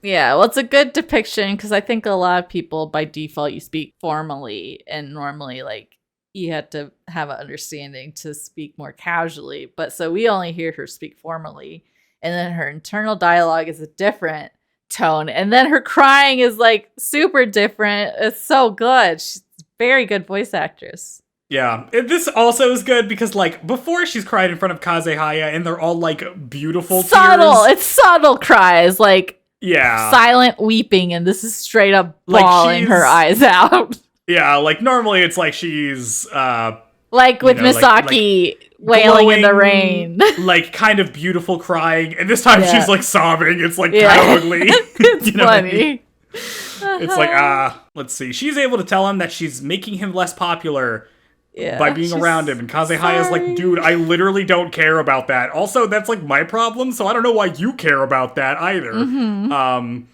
Yeah, well, it's a good depiction because I think a lot of people by default you speak formally, and normally like you had to have an understanding to speak more casually. But so we only hear her speak formally, and then her internal dialogue is a different tone, and then her crying is like super different. It's so good. She's a very good voice actress. Yeah, this also is good because, like, before she's cried in front of Kazehaya, and they're all, like, beautiful subtle. tears. It's subtle cries, like, yeah, silent weeping, and this is straight up bawling her eyes out. Yeah, like, normally it's like she's, like with Misaki wailing in the rain. Like, kind of beautiful crying, and this time she's, like, sobbing. It's, like, kind of ugly. It's funny. I mean? It's like, let's see. She's able to tell him that she's making him less popular by being around him. And Kazehaya's like, dude, I literally don't care about that. Also, that's, like, my problem, so I don't know why you care about that either. And,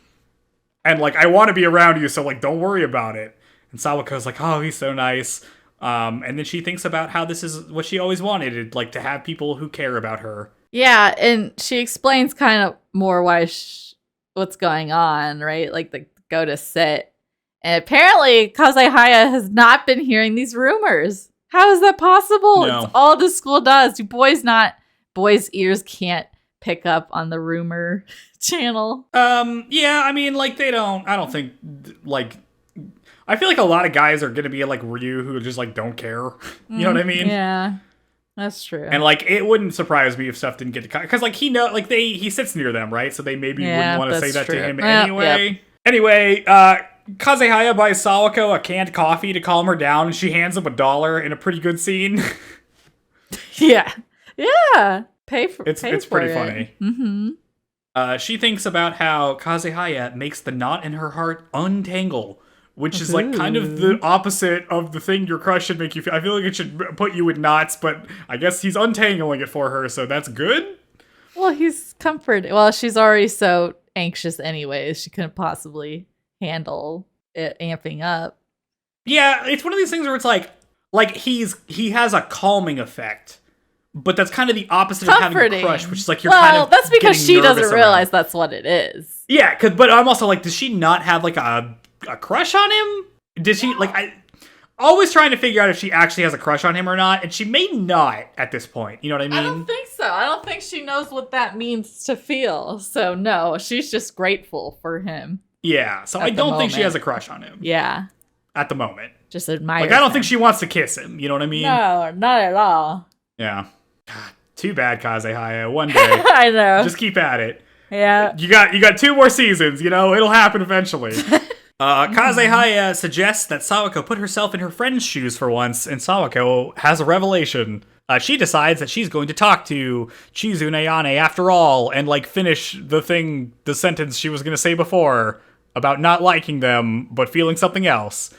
like, I want to be around you, so, like, don't worry about it. And Sawako's like, oh, he's so nice. And then she thinks about how this is what she always wanted, like, to have people who care about her. Yeah, and she explains kind of more what's going on, right? Like, the go to sit. And apparently, Kazehaya has not been hearing these rumors. How is that possible? No. It's all the school does. Boys' ears can't pick up on the rumor I feel like a lot of guys are gonna be like Ryu who just like don't care. You know what I mean? Yeah, that's true. And like it wouldn't surprise me if stuff didn't get to because like he sits near them, right? So they maybe wouldn't want to say that to him anyway. Yep. Anyway, Kazehaya buys Sawako a canned coffee to calm her down, and she hands him $1 in a pretty good scene. Yeah. Pay for it's pretty funny. Mm-hmm. She thinks about how Kazehaya makes the knot in her heart untangle, which is like kind of the opposite of the thing your crush should make you feel. I feel like it should put you in knots, but I guess he's untangling it for her, so that's good. Well, he's comforted. Well, she's already so anxious anyways. She couldn't possibly handle it amping up. Yeah, it's one of these things where it's like he has a calming effect. But that's kind of the opposite of having a crush, which is like you're kind of that's because she doesn't realize around. that's what it is. Yeah, but I'm also like, does she not have like a crush on him? Did she I always trying to figure out if she actually has a crush on him or not, and she may not at this point. You know what I mean? I don't think so. I don't think she knows what that means to feel. So no, she's just grateful for him. Yeah, so I don't think she has a crush on him. Yeah. At the moment. Just admire I don't think she wants to kiss him. You know what I mean? No, not at all. Yeah. God, too bad, Kazehaya. One day. I know. Just keep at it. Yeah. You got 2 more seasons, it'll happen eventually. Kazehaya suggests that Sawako put herself in her friend's shoes for once, and Sawako has a revelation. She decides that she's going to talk to Chizuru and Ayane after all, and finish the sentence she was going to say before about not liking them, but feeling something else.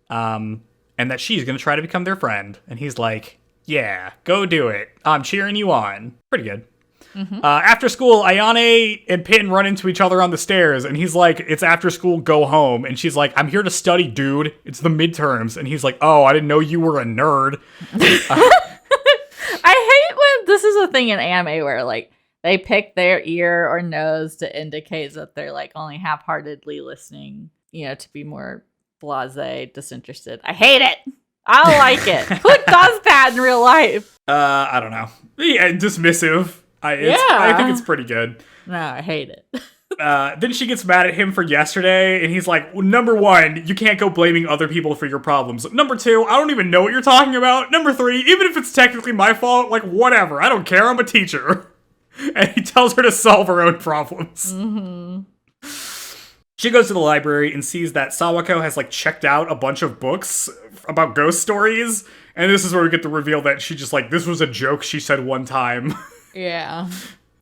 And that she's going to try to become their friend. And he's like, yeah, go do it. I'm cheering you on. Pretty good. Mm-hmm. After school, Ayane and Pin run into each other on the stairs, and he's like, it's after school, go home. And she's like, I'm here to study, dude. It's the midterms. And he's like, oh, I didn't know you were a nerd. I hate when this is a thing in anime where they pick their ear or nose to indicate that they're only half-heartedly listening, to be more blasé, disinterested. I hate it. I don't like it. Who does that in real life? I don't know. Yeah, dismissive. I think it's pretty good. No, I hate it. Then she gets mad at him for yesterday, and he's like, number 1, you can't go blaming other people for your problems. Number 2, I don't even know what you're talking about. Number 3, even if it's technically my fault, whatever. I don't care. I'm a teacher. And he tells her to solve her own problems. Mm-hmm. She goes to the library and sees that Sawako has checked out a bunch of books about ghost stories. And this is where we get the reveal that she just this was a joke she said one time. Yeah.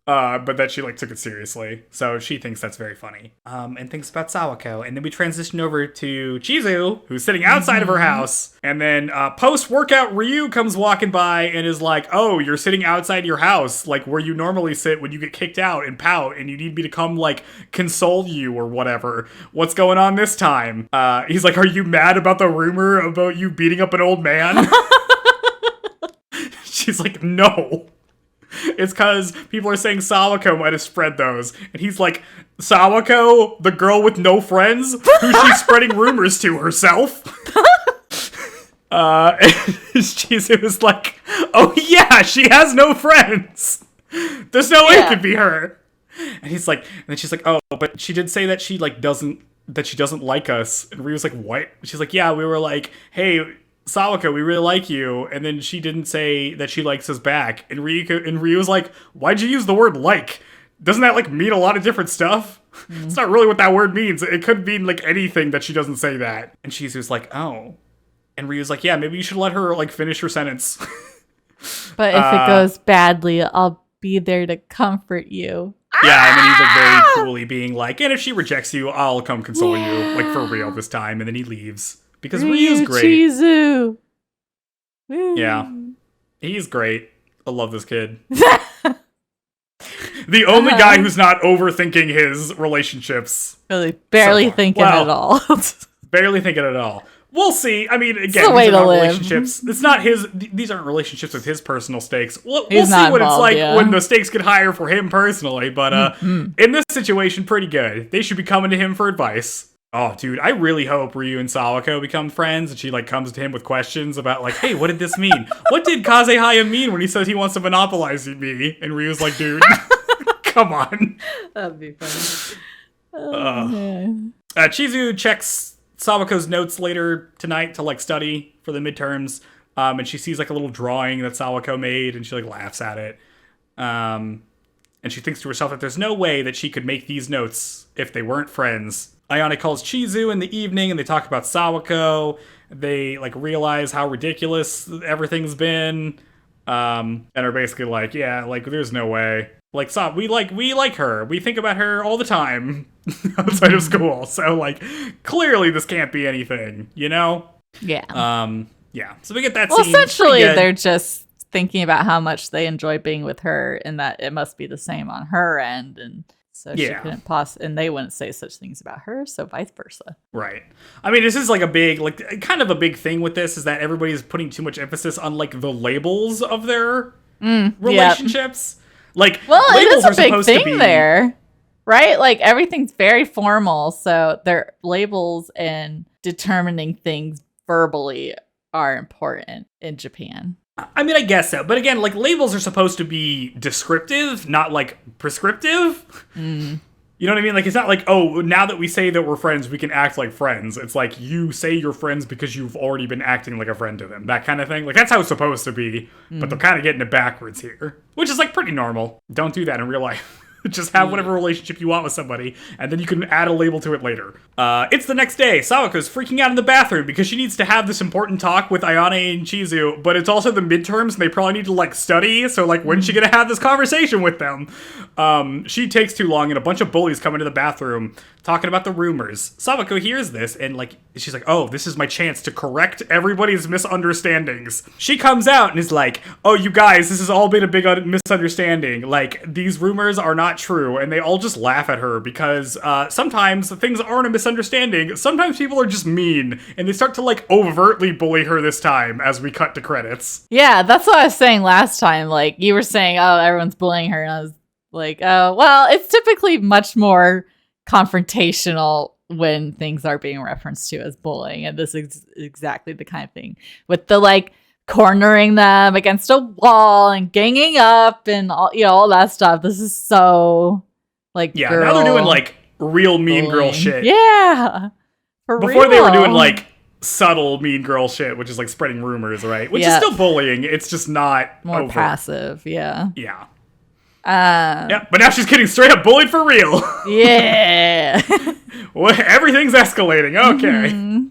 But that she took it seriously. So she thinks that's very funny. And thinks about Sawako. And then we transition over to Chizuru, who's sitting outside of her house. And then post-workout Ryu comes walking by and is like, oh, you're sitting outside your house, where you normally sit when you get kicked out and pout, and you need me to come console you or whatever. What's going on this time? He's like, are you mad about the rumor about you beating up an old man? She's like, no. It's because people are saying Sawako might have spread those. And he's like, Sawako, the girl with no friends, who she's spreading rumors to herself? And Chizuru was like, oh yeah, she has no friends. There's no way it could be her. And he's like, and then she's like, oh, but she did say that she doesn't like us. And Ryu's like, what? She's like, yeah, we were like, hey, Sawako, we really like you. And then she didn't say that she likes us back. And Ryu was like, why'd you use the word like? Doesn't that mean a lot of different stuff? It's not really what that word means. It could mean anything that she doesn't say that. And Chizu's like, oh. And Ryu's like, yeah, maybe you should let her finish her sentence. But if it goes badly, I'll be there to comfort you. Yeah, and then he's very coolly being like, and if she rejects you, I'll come console you, for real this time. And then he leaves. Because Ryu's great. Chizu. Yeah. He's great. I love this kid. The only guy who's not overthinking his relationships. Really, barely thinking at all. Barely thinking at all. We'll see. I mean, again, these are not relationships. It's not his. These aren't relationships with his personal stakes. We'll see what it's like when the stakes get higher for him personally. But in this situation, pretty good. They should be coming to him for advice. Oh, dude, I really hope Ryu and Sawako become friends, and she comes to him with questions about hey, what did this mean? What did Kazehaya mean when he says he wants to monopolize me? And Ryu's like, dude, come on. That'd be funny. Chizu checks Sawako's notes later tonight to like study for the midterms. And she sees like a little drawing that Sawako made, and she like laughs at it. And she thinks to herself that there's no way that she could make these notes if they weren't friends. Ayane calls Chizu in the evening, and they talk about Sawako. They like realize how ridiculous everything's been, and are basically like, yeah, like there's no way. Like, we like her. We think about her all the time outside of school. So like, clearly this can't be anything, you know? Yeah. Yeah. So we get that well, scene. Essentially, they're just thinking about how much they enjoy being with her, and that it must be the same on her end, and so she couldn't and they wouldn't say such things about her, so vice versa. Right. I mean, this is like a big, like, kind of a big thing with this is that everybody's putting too much emphasis on like the labels of their relationships. Yep. Like, well, it is a big thing there, right? Like everything's very formal, so their labels and determining things verbally are important in Japan. I mean, I guess so. But again, like, labels are supposed to be descriptive, not, like, prescriptive. You know what I mean? Like, it's not like, oh, now that we say that we're friends, we can act like friends. It's like, you say you're friends because you've already been acting like a friend to them. That kind of thing. Like, that's how it's supposed to be. But they're kind of getting it backwards here. Which is, like, pretty normal. Don't do that in real life. Just have whatever relationship you want with somebody, and then you can add a label to it later. It's the next day. Sawako's freaking out in the bathroom because she needs to have this important talk with Ayane and Chizu, but it's also the midterms, and they probably need to, like, study, so, like, when's she gonna have this conversation with them? She takes too long, and a bunch of bullies come into the bathroom talking about the rumors. Sawako hears this, and, like, she's like, oh, this is my chance to correct everybody's misunderstandings. She comes out and is like, oh, you guys, this has all been a big misunderstanding. Like, these rumors are not true, and they all just laugh at her because sometimes things aren't a misunderstanding. Sometimes people are just mean, and they start to, like, overtly bully her this time as we cut to credits. Yeah, that's what I was saying last time. Like, you were saying, oh, everyone's bullying her, and I was like, oh, well, it's typically much more confrontational when things are being referenced to as bullying, and this is exactly the kind of thing with the, like, cornering them against a wall and ganging up and all, you know, all that stuff. This is so, like, yeah, now they're doing, like, real mean bullying. Girl shit. Yeah, before they were doing, like, subtle mean girl shit, which is like spreading rumors, right? Which is still bullying. It's just not more over. Passive. Yeah. Yeah, but now she's getting straight up bullied for real. Yeah. Well, everything's escalating. Okay. Mm-hmm.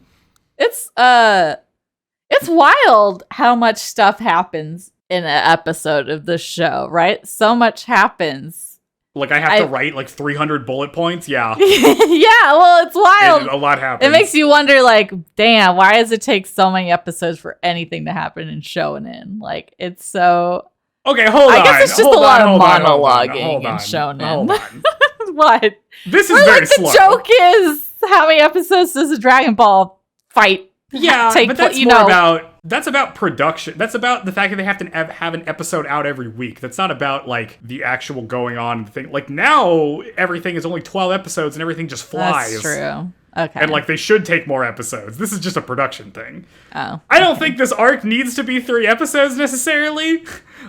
It's wild how much stuff happens in an episode of the show, right? So much happens. Like, I have to write, like, 300 bullet points? Yeah. Yeah, well, it's wild. A lot happens. It makes you wonder, like, damn, why does it take so many episodes for anything to happen in Shonen? Like, it's so... Okay, hold on. I guess it's just a lot of monologuing in Shonen. What? This is very slow. The joke is, how many episodes does a Dragon Ball fight take? But that's more about... That's about production. That's about the fact that they have to have an episode out every week. That's not about, like, the actual going on thing. Like, now, everything is only 12 episodes and everything just flies. That's true. Okay. And, like, they should take more episodes. This is just a production thing. Oh. I don't think this arc needs to be 3 episodes, necessarily.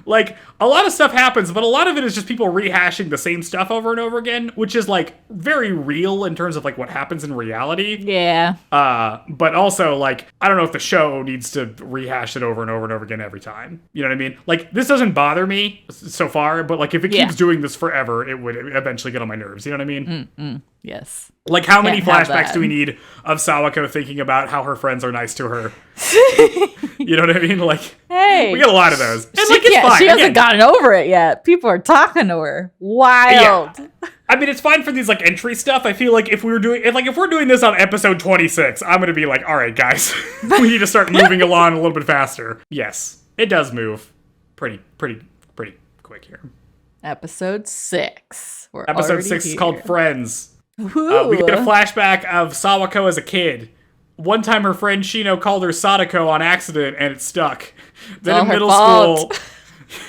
Like, a lot of stuff happens, but a lot of it is just people rehashing the same stuff over and over again, which is, like, very real in terms of, like, what happens in reality. Yeah. But also, like, I don't know if the show needs to rehash it over and over and over again every time. You know what I mean? Like, this doesn't bother me so far, but, like, if it keeps doing this forever, it would eventually get on my nerves. You know what I mean? Yes. Like, how many flashbacks do we need of Sawako thinking about how her friends are nice to her? You know what I mean? Like, hey, we get a lot of those. And, like, it's fine. She hasn't gotten over it yet. People are talking to her. Wild. Yeah. I mean, it's fine for these, like, entry stuff. I feel like if we're doing this on episode 26, I'm going to be like, all right, guys, we need to start moving along a little bit faster. Yes, it does move pretty quick here. Episode 6. Episode 6 is called Friends. We get a flashback of Sawako as a kid. One time her friend Shino called her Sadako on accident and it stuck. Then in middle school...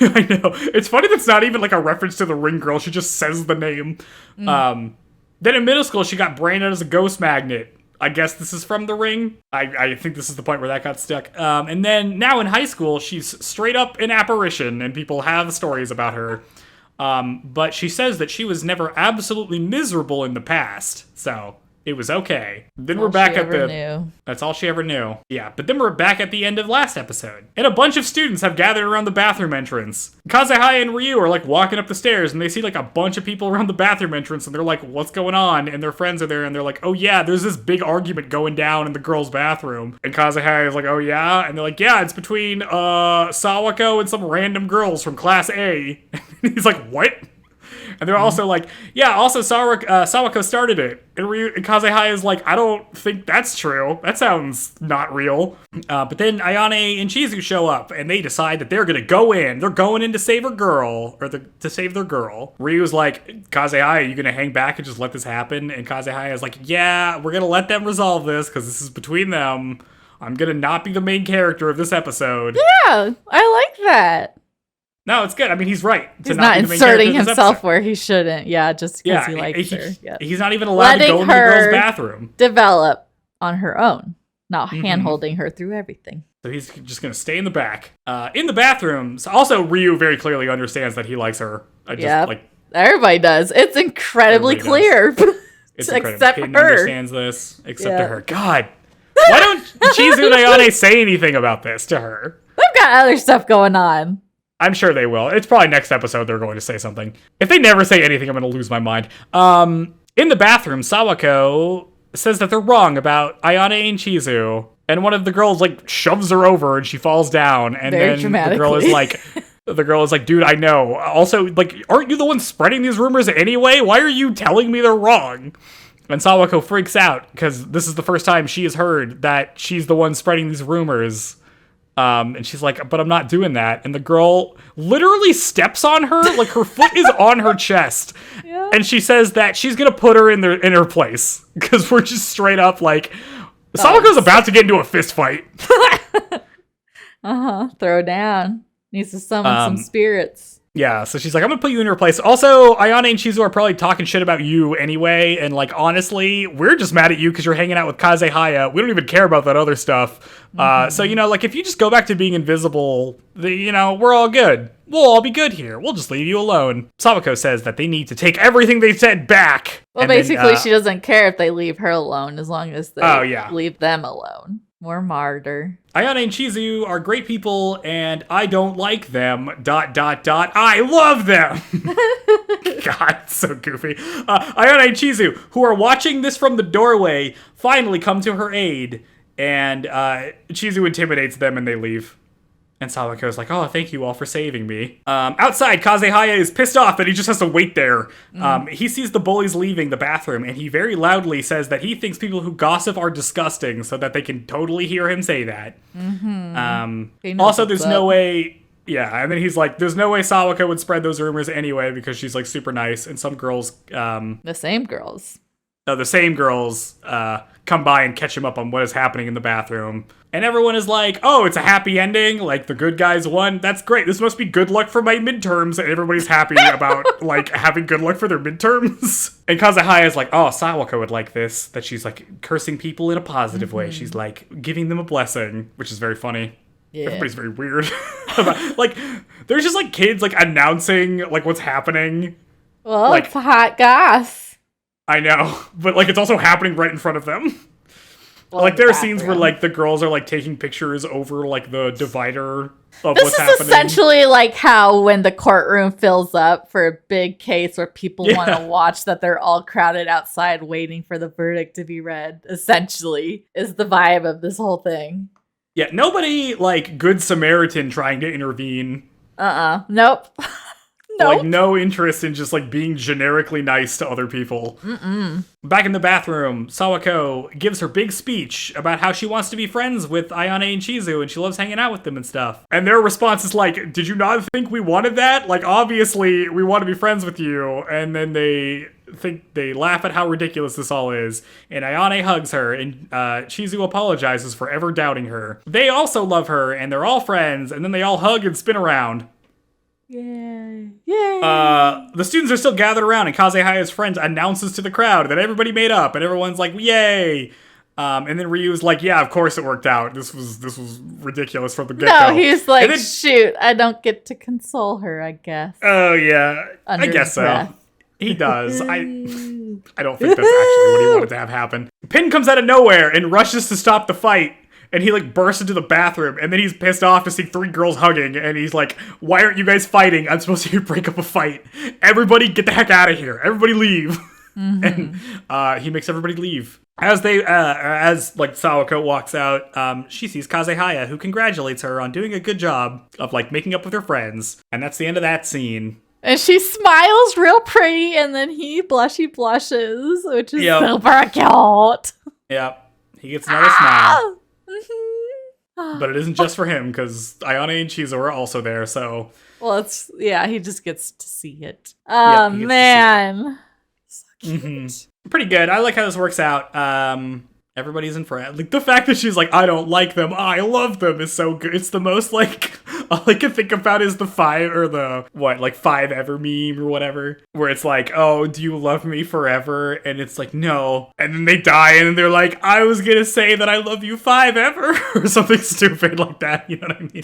I know. It's funny that's not even like a reference to the ring girl. She just says the name. Then in middle school, she got branded as a ghost magnet. I guess this is from the ring. I think this is the point where that got stuck. And then now in high school, she's straight up an apparition and people have stories about her. But she says that she was never absolutely miserable in the past. So It was okay. Then we're back at knew. That's all she ever knew. Yeah, but then we're back at the end of last episode. And a bunch of students have gathered around the bathroom entrance. Kazehaya and Ryu are like walking up the stairs and they see like a bunch of people around the bathroom entrance and they're like, what's going on? And their friends are there and they're like, oh yeah, there's this big argument going down in the girls' bathroom. And Kazehaya is like, oh yeah? And they're like, yeah, it's between Sawako and some random girls from class A. And he's like, what? And they're also like, yeah, also Sawako started it. And Kazehaya is like, I don't think that's true. That sounds not real. But then Ayane and Chizuru show up, and they decide that they're going to go in. They're going in to save a girl, or to save their girl. Ryu's like, Kazehaya, are you going to hang back and just let this happen? And Kazehaya is like, yeah, we're going to let them resolve this, because this is between them. I'm going to not be the main character of this episode. Yeah, I like that. No, it's good. I mean, he's right. He's not inserting himself where he shouldn't. Yeah, just because he likes her. Yeah. He's not even allowed to go into the girl's bathroom. Develop on her own, not hand-holding her through everything. So he's just going to stay in the back. In the bathroom, so also Ryu very clearly understands that he likes her. Everybody does. It's incredibly clear. It's except Peyton her. Understands this, except to her. God, why don't Chizuru and Ayane say anything about this to her? They've got other stuff going on. I'm sure they will. It's probably next episode they're going to say something. If they never say anything, I'm going to lose my mind. In the bathroom, Sawako says that they're wrong about Ayane and Chizuru. And one of the girls, like, shoves her over and she falls down. And then the girl is like, dude, I know. Also, like, aren't you the one spreading these rumors anyway? Why are you telling me they're wrong? And Sawako freaks out because this is the first time she has heard that she's the one spreading these rumors. And she's like, but I'm not doing that. And the girl literally steps on her, like her foot is on her chest. Yeah. And she says that she's going to put her in her place. Because we're just straight up like, Sawako's about to get into a fist fight. Throw down. Needs to summon some spirits. Yeah, so she's like, I'm gonna put you in your place. Also, Ayane and Chizuru are probably talking shit about you anyway, and like, honestly, we're just mad at you because you're hanging out with Kazehaya. We don't even care about that other stuff. So, you know, like, if you just go back to being invisible, we're all good. We'll all be good here. We'll just leave you alone. Sawako says that they need to take everything they said back. Well, basically, she doesn't care if they leave her alone as long as they leave them alone. More martyr. Ayane and Chizuru are great people, and I don't like them, ... I love them! God, so goofy. Ayane and Chizuru, who are watching this from the doorway, finally come to her aid, and Chizuru intimidates them and they leave. And Sawako's like, oh, thank you all for saving me. Outside, Kazehaya is pissed off that he just has to wait there. He sees the bullies leaving the bathroom, and he very loudly says that he thinks people who gossip are disgusting, so that they can totally hear him say that. Also, there's no way... Yeah, and then he's like, there's no way Sawako would spread those rumors anyway, because she's, like, super nice, and some girls... the same girls. The same girls come by and catch him up on what is happening in the bathroom. And everyone is like, oh, it's a happy ending. Like, the good guys won. That's great. This must be good luck for my midterms. And everybody's happy about, like, having good luck for their midterms. And Kazehaya is like, oh, Sawako would like this. That she's, like, cursing people in a positive way. She's, like, giving them a blessing, which is very funny. Yeah. Everybody's very weird. Like, there's just, like, kids, like, announcing, like, what's happening. Well, like, it's hot gas. I know. But, like, it's also happening right in front of them. Well, like, there are scenes where, like, the girls are, like, taking pictures over, like, the divider of what's happening. This is essentially like how when the courtroom fills up for a big case where people want to watch that they're all crowded outside waiting for the verdict to be read, essentially, is the vibe of this whole thing. Yeah, nobody, like, Good Samaritan trying to intervene. Nope. Nope. Like, no interest in just, like, being generically nice to other people. Back in the bathroom, Sawako gives her big speech about how she wants to be friends with Ayane and Chizuru, and she loves hanging out with them and stuff. And their response is like, did you not think we wanted that? Like, obviously, we want to be friends with you. And then they laugh at how ridiculous this all is. And Ayane hugs her, and Chizuru apologizes for ever doubting her. They also love her, and they're all friends, and then they all hug and spin around. Yay. The students are still gathered around, and Kazehaya's friend announces to the crowd that everybody made up, and everyone's like, yay! And then Ryu's like, yeah, of course it worked out. This was ridiculous from the get-go. No, he's like, shoot, I don't get to console her, I guess. Oh, yeah. I guess so. He does. I don't think that's actually what he wanted to have happen. Pin comes out of nowhere and rushes to stop the fight. And he, like, bursts into the bathroom, and then he's pissed off to see 3 girls hugging, and he's like, why aren't you guys fighting? I'm supposed to break up a fight. Everybody get the heck out of here. Everybody leave. And he makes everybody leave. As Sawako walks out, she sees Kazehaya, who congratulates her on doing a good job of, like, making up with her friends. And that's the end of that scene. And she smiles real pretty, and then he blushes, which is super cute. Yep. He gets another smile. But it isn't just for him, because Ayane and Chizuru are also there, so... Well, he just gets to see it. Oh, man. So cute. Pretty good. I like how this works out. Everybody's in front. Like, the fact that she's like, I don't like them, I love them is so good. It's the most, like, all I can think about is the 5 ever meme or whatever, where it's like, oh, do you love me forever? And it's like, no. And then they die, and they're like, I was gonna say that I love you 5 ever, or something stupid like that, you know what I mean?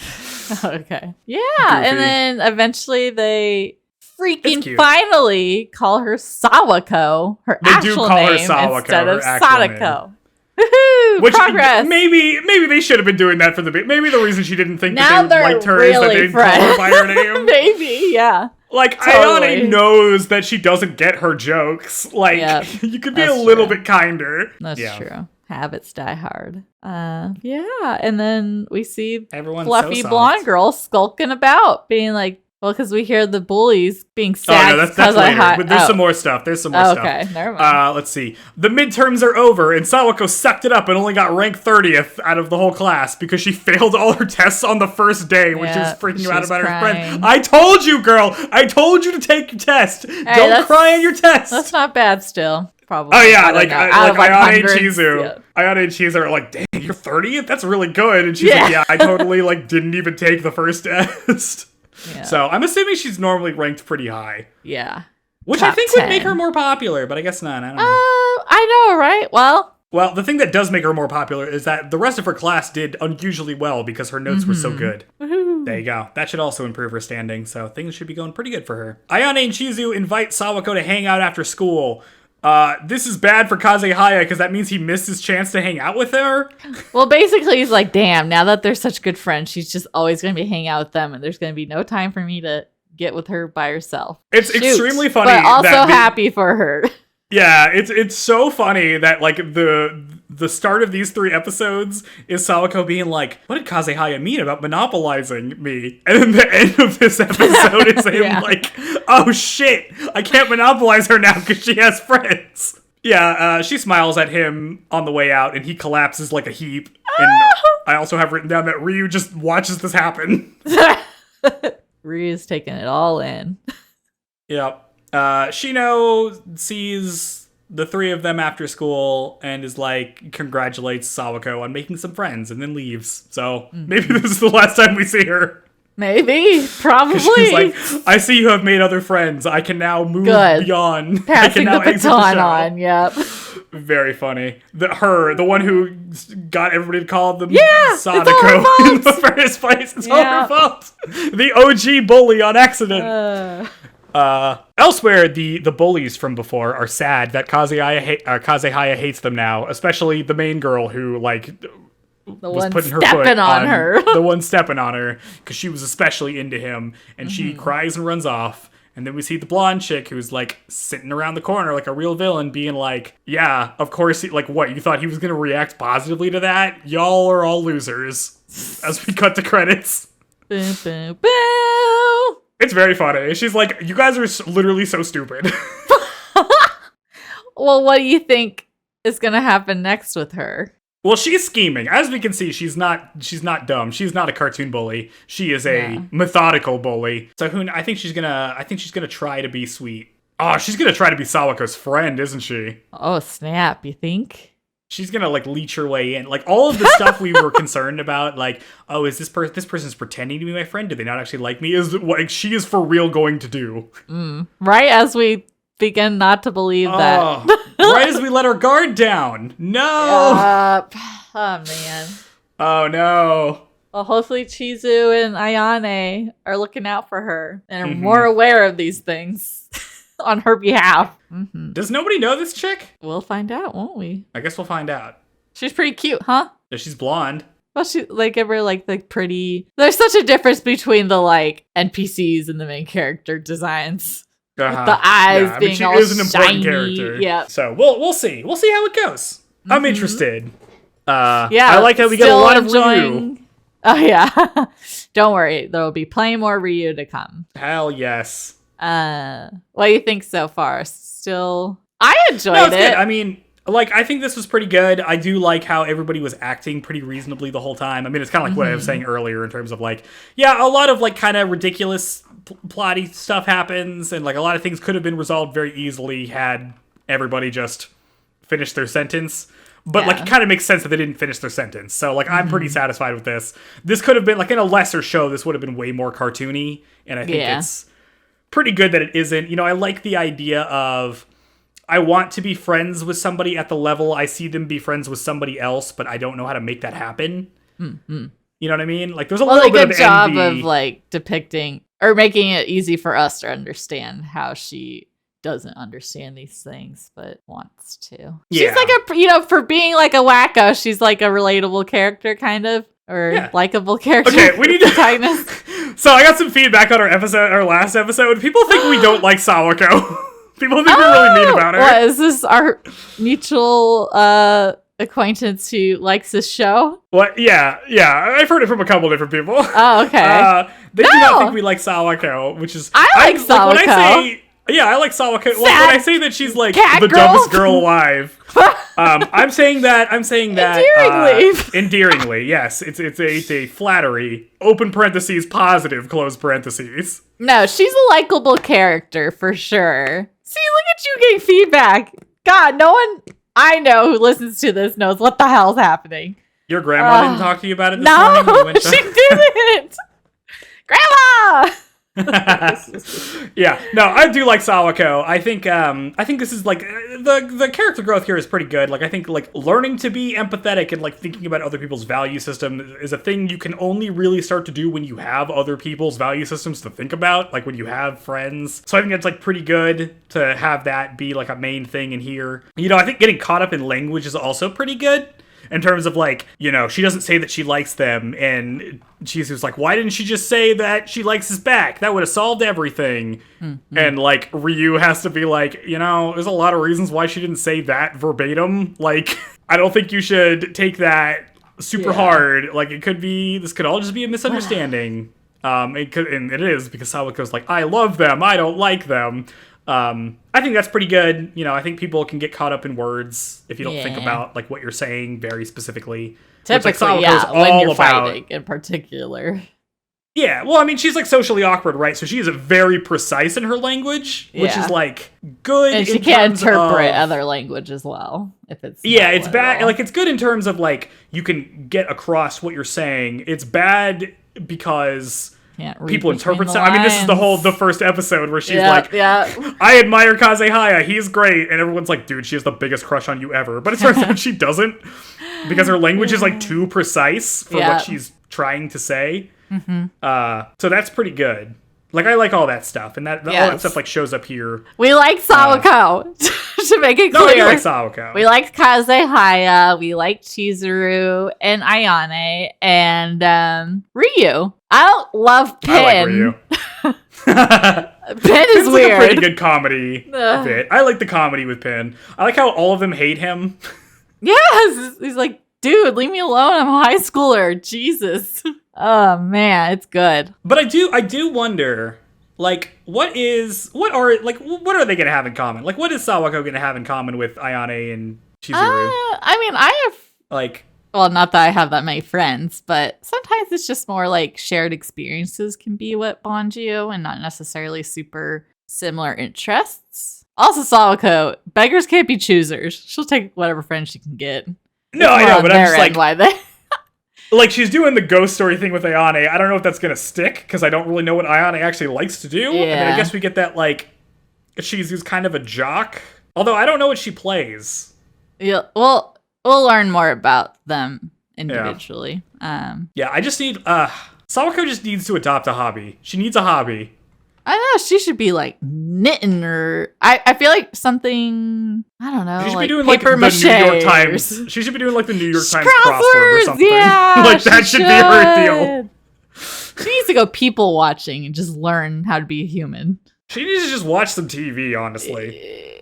Okay. Yeah, Goofy. And then eventually they freaking finally call her Sawako, her actual name, instead of Sadako. Woohoo! Which progress. Maybe they should have been doing that from the beginning. Maybe the reason she didn't think now that they liked her is that they didn't call her by her name. Maybe, yeah. Like, totally. Ayane knows that she doesn't get her jokes. Like, you could be a little bit kinder. That's true. Habits die hard. Yeah, and then we see everyone's fluffy blonde girl skulking about, being like, well, because we hear the bullies being sad. Oh, no, that's later. There's some more stuff. Okay, never mind. Let's see. The midterms are over, and Sawako sucked it up and only got ranked 30th out of the whole class because she failed all her tests on the first day when she was freaking out about her friend. I told you, girl! I told you to take your test! Hey, don't cry on your test! That's not bad still. Probably. Oh, yeah, like Ayane and Chizuru. Yeah. Ayane and Chizuru are like, dang, you're 30th? That's really good. And she's like, yeah, I totally, didn't even take the first test. Yeah. So I'm assuming she's normally ranked pretty high. Yeah. Which I think would make her more popular, but I guess not. I don't know. I know, right? Well, the thing that does make her more popular is that the rest of her class did unusually well because her notes were so good. Woo-hoo. There you go. That should also improve her standing, so things should be going pretty good for her. Ayane and Chizuru invite Sawako to hang out after school. This is bad for Kazehaya because that means he missed his chance to hang out with her. Well, basically, he's like, damn, now that they're such good friends, she's just always going to be hanging out with them, and there's going to be no time for me to get with her by herself. It's extremely funny. But also happy for her. Yeah, it's so funny that, the start of these 3 episodes is Sawako being like, what did Kazehaya mean about monopolizing me? And then the end of this episode is him like, oh shit, I can't monopolize her now because she has friends. Yeah, she smiles at him on the way out and he collapses like a heap. And I also have written down that Ryu just watches this happen. Ryu's taking it all in. Yep. Shino sees the 3 of them after school and is like, congratulates Sawako on making some friends and then leaves. So maybe this is the last time we see her. Maybe. Probably. She's like, I see you have made other friends. I can now move beyond. Passing the baton on, yep. Very funny. The one who got everybody to call them Sadako in the first place. It's all her fault. The OG bully on accident. Elsewhere, the bullies from before are sad that Kazehaya hates them now, especially the main girl who, was putting her foot on her. The one stepping on her, because she was especially into him, and she cries and runs off. And then we see the blonde chick who's, sitting around the corner like a real villain, being like, yeah, of course, what, you thought he was going to react positively to that? Y'all are all losers. As we cut to credits. Boo, boo, boo. It's very funny. She's like, you guys are literally so stupid. Well, what do you think is going to happen next with her? Well, she's scheming. As we can see, she's not dumb. She's not a cartoon bully. She is a methodical bully. So I think she's gonna try to be sweet. Oh, she's gonna try to be Sawako's friend, isn't she? Oh, snap, you think? She's gonna leech her way in. All of the stuff we were concerned about, is this person's pretending to be my friend? Do they not actually like me? Is what she is for real going to do. Right as we begin not to believe that. Right as we let our guard down. No! Oh, man. Oh, no. Well, hopefully Chizu and Ayane are looking out for her and are more aware of these things. on her behalf. Does nobody know this chick? We'll find out, won't we? I guess we'll find out. She's pretty cute, huh? Yeah, she's blonde. Well, she give her the pretty. There's such a difference between the NPCs and the main character designs. With the eyes being all shiny. She is an important character. Yeah. So we'll see. We'll see how it goes. I'm interested. Yeah. I like how we get a lot of Ryu. Oh yeah. Don't worry, there will be plenty more Ryu to come. Hell yes. What do you think so far? Still, I enjoyed it. Good. I mean, I think this was pretty good. I do like how everybody was acting pretty reasonably the whole time. I mean, it's kind of like what I was saying earlier in terms of a lot of kind of ridiculous plotty stuff happens, and a lot of things could have been resolved very easily had everybody just finished their sentence. But it kind of makes sense that they didn't finish their sentence. So I'm pretty satisfied with this. This could have been in a lesser show. This would have been way more cartoony, and I think it's pretty good that it isn't. I like the idea of I want to be friends with somebody at the level I see them be friends with somebody else, but I don't know how to make that happen. Mm-hmm. You know what I mean? There's a little bit of good job of depicting or making it easy for us to understand how she doesn't understand these things but wants to. Yeah. She's for being a wacko, she's a relatable character kind of, or likable character. Okay, we need to So I got some feedback on our last episode. People think we don't like Sawako. People think we're really mean about her. What is this, our mutual acquaintance who likes this show? What? Yeah. I've heard it from a couple different people. Oh, okay. They do not think we like Sawako, which is I like Sawako. I like Sawako. When I say that she's the dumbest girl alive, I'm saying that endearingly. Yes, it's a flattery. Open parentheses, positive, close parentheses. No, she's a likable character for sure. See, look at you getting feedback. God, no one I know who listens to this knows what the hell's happening. Your grandma didn't talk to you about it this morning? No, she didn't. Grandma! Yeah, no, I do like Sawako. I think this is the character growth here is pretty good. I think learning to be empathetic and thinking about other people's value system is a thing you can only really start to do when you have other people's value systems to think about, when you have friends. So I think it's pretty good to have that be a main thing in here. I think getting caught up in language is also pretty good. In terms of she doesn't say that she likes them, and she's why didn't she just say that she likes his back? That would have solved everything. Mm-hmm. And Ryu has to be there's a lot of reasons why she didn't say that verbatim. I don't think you should take that super hard. This could all just be a misunderstanding. And it is, because Sawako's I love them, I don't like them. I think that's pretty good. I think people can get caught up in words if you don't think about what you're saying very specifically. Typically, when you're fighting in particular. Yeah, well, I mean, she's socially awkward, right? So she is very precise in her language, which is good. And she can't interpret other language as well. If it's it's bad. It's good in terms of you can get across what you're saying. It's bad because people interpret stuff. I mean, this is the first episode where she's I admire Kazehaya, he's great, and everyone's dude, she has the biggest crush on you ever. But it turns out she doesn't, because her language is too precise for what she's trying to say. Mm-hmm. So that's pretty good. I like all that stuff, and all that stuff shows up here. We like Sawako, to make it clear. No, we like Sawako. We like Kazehaya, we like Chizuru, and Ayane, and Ryu. I don't love Pin. I like Ryu. Pin is weird. A pretty good comedy bit. I like the comedy with Pin. I like how all of them hate him. Yes, he's dude, leave me alone. I'm a high schooler. Jesus. Oh man, it's good. But I do wonder, what are they gonna have in common? What is Sawako gonna have in common with Ayane and Chizuru? I mean, I have well, not that I have that many friends, but sometimes it's just more shared experiences can be what bond you, and not necessarily super similar interests. Also, Sawako, beggars can't be choosers. She'll take whatever friend she can get. No, I know, but I'm just why they. She's doing the ghost story thing with Ayane. I don't know if that's gonna stick, because I don't really know what Ayane actually likes to do. Yeah. And then I guess we get that she's kind of a jock. Although I don't know what she plays. Yeah, well. We'll learn more about them individually. I just need Sawako just needs to adopt a hobby. She needs a hobby. I don't know. She should be like knitting or I feel like something. I don't know. She should like be doing like the papier-mâché New York or Times. She should be doing like the New York Times crosswords, crossword or something. Yeah, like that should be her deal. She needs to go people watching and just learn how to be a human. She needs to just watch some TV, honestly.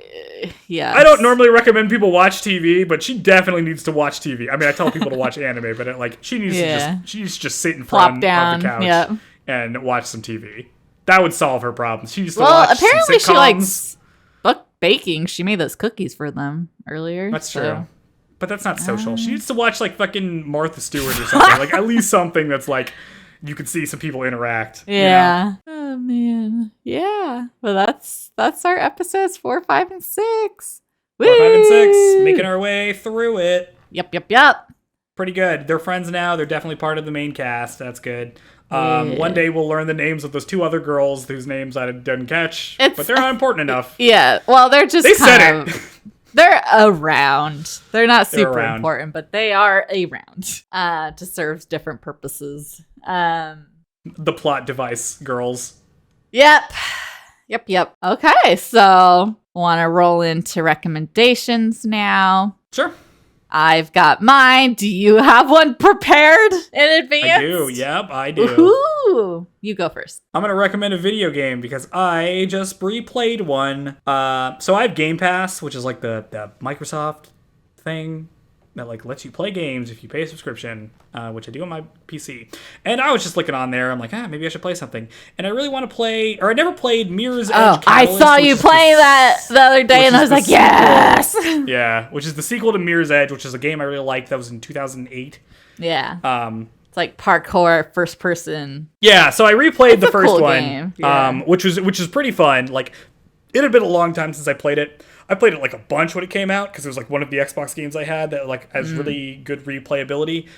Yeah. I don't normally recommend people watch TV, but she definitely needs to watch TV. I mean, I tell people to watch anime, but she needs to just sit in front of the couch and watch some TV. That would solve her problems. She used to watch apparently some sitcoms. she likes baking. She made those cookies for them earlier. That's true. But that's not social. She needs to watch like fucking Martha Stewart or something. Like at least something that's like you could see some people interact. Yeah. You know? Oh man. Yeah. Well, that's our episodes 4, 5, and 6. 4, 5, and 6. Making our way through it. Yep. Pretty good. They're friends now. They're definitely part of the main cast. That's good. One day we'll learn the names of those 2 other girls whose names I didn't catch, but they're not important enough. Yeah. Well, they're just they're around. They're not super important, but they are around to serve different purposes. The plot device girls. Yep. Okay, so want to roll into recommendations now. Sure. I've got mine. Do you have one prepared in advance? I do. Yep, I do. Woohoo! You go first. I'm going to recommend a video game because I just replayed one. So I have Game Pass, which is like the Microsoft thing that like lets you play games if you pay a subscription, which I do on my PC. And I was just looking on there. I'm like, maybe I should play something. And I really want to play, or I never played Mirror's Edge Catalyst. I saw you playing that the other day, and I was like, yes! Yeah, which is the sequel to Mirror's Edge, which is a game I really liked. That was in 2008. Yeah. It's like parkour, first person. Yeah, so I replayed the first one, yeah. which is pretty fun. Like, it had been a long time since I played it. I played it like a bunch when it came out because it was like one of the Xbox games I had that like has really good replayability.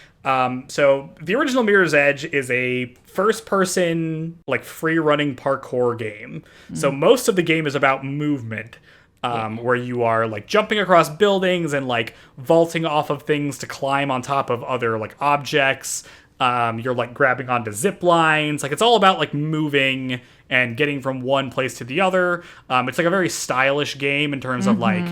So the original Mirror's Edge is a first-person like free-running parkour game. So most of the game is about movement. Where you are like jumping across buildings and like vaulting off of things to climb on top of other like objects. You're like grabbing onto zip lines. Like it's all about like moving and getting from one place to the other. It's like a very stylish game in terms of like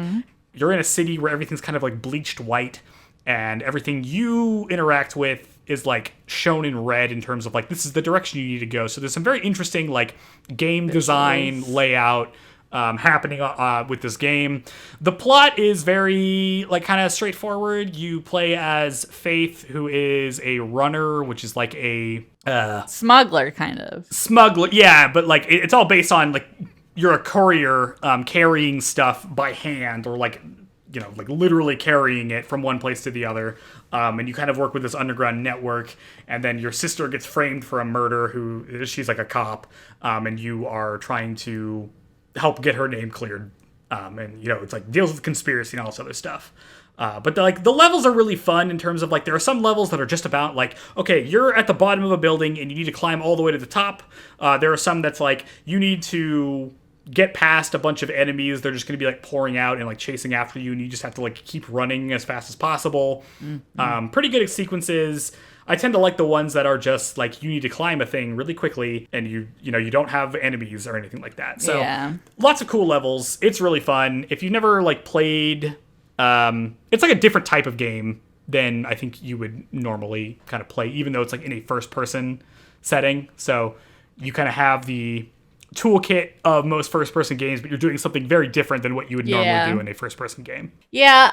you're in a city where everything's kind of like bleached white and everything you interact with is like shown in red in terms of like this is the direction you need to go. So there's some very interesting like game design layout happening with this game. The plot is very like kind of straightforward. You play as Faith, who is a runner, which is like a smuggler kind of. Smuggler, yeah, but like it's all based on like you're a courier carrying stuff by hand or like you know like literally carrying it from one place to the other. And you kind of work with this underground network, and then your sister gets framed for a murder. She's like a cop, and you are trying to help get her name cleared, and you know it's like deals with conspiracy and all this other stuff. But the levels are really fun in terms of like there are some levels that are just about like okay you're at the bottom of a building and you need to climb all the way to the top. There are some that's like you need to get past a bunch of enemies. They're just going to be like pouring out and like chasing after you, and you just have to like keep running as fast as possible. Pretty good sequences. I tend to like the ones that are just like you need to climb a thing really quickly and you don't have enemies or anything like that. So lots of cool levels. It's really fun. If you've never like played, it's like a different type of game than I think you would normally kind of play, even though it's like in a first person setting. So you kind of have the toolkit of most first person games, but you're doing something very different than what you would normally do in a first person game. Yeah,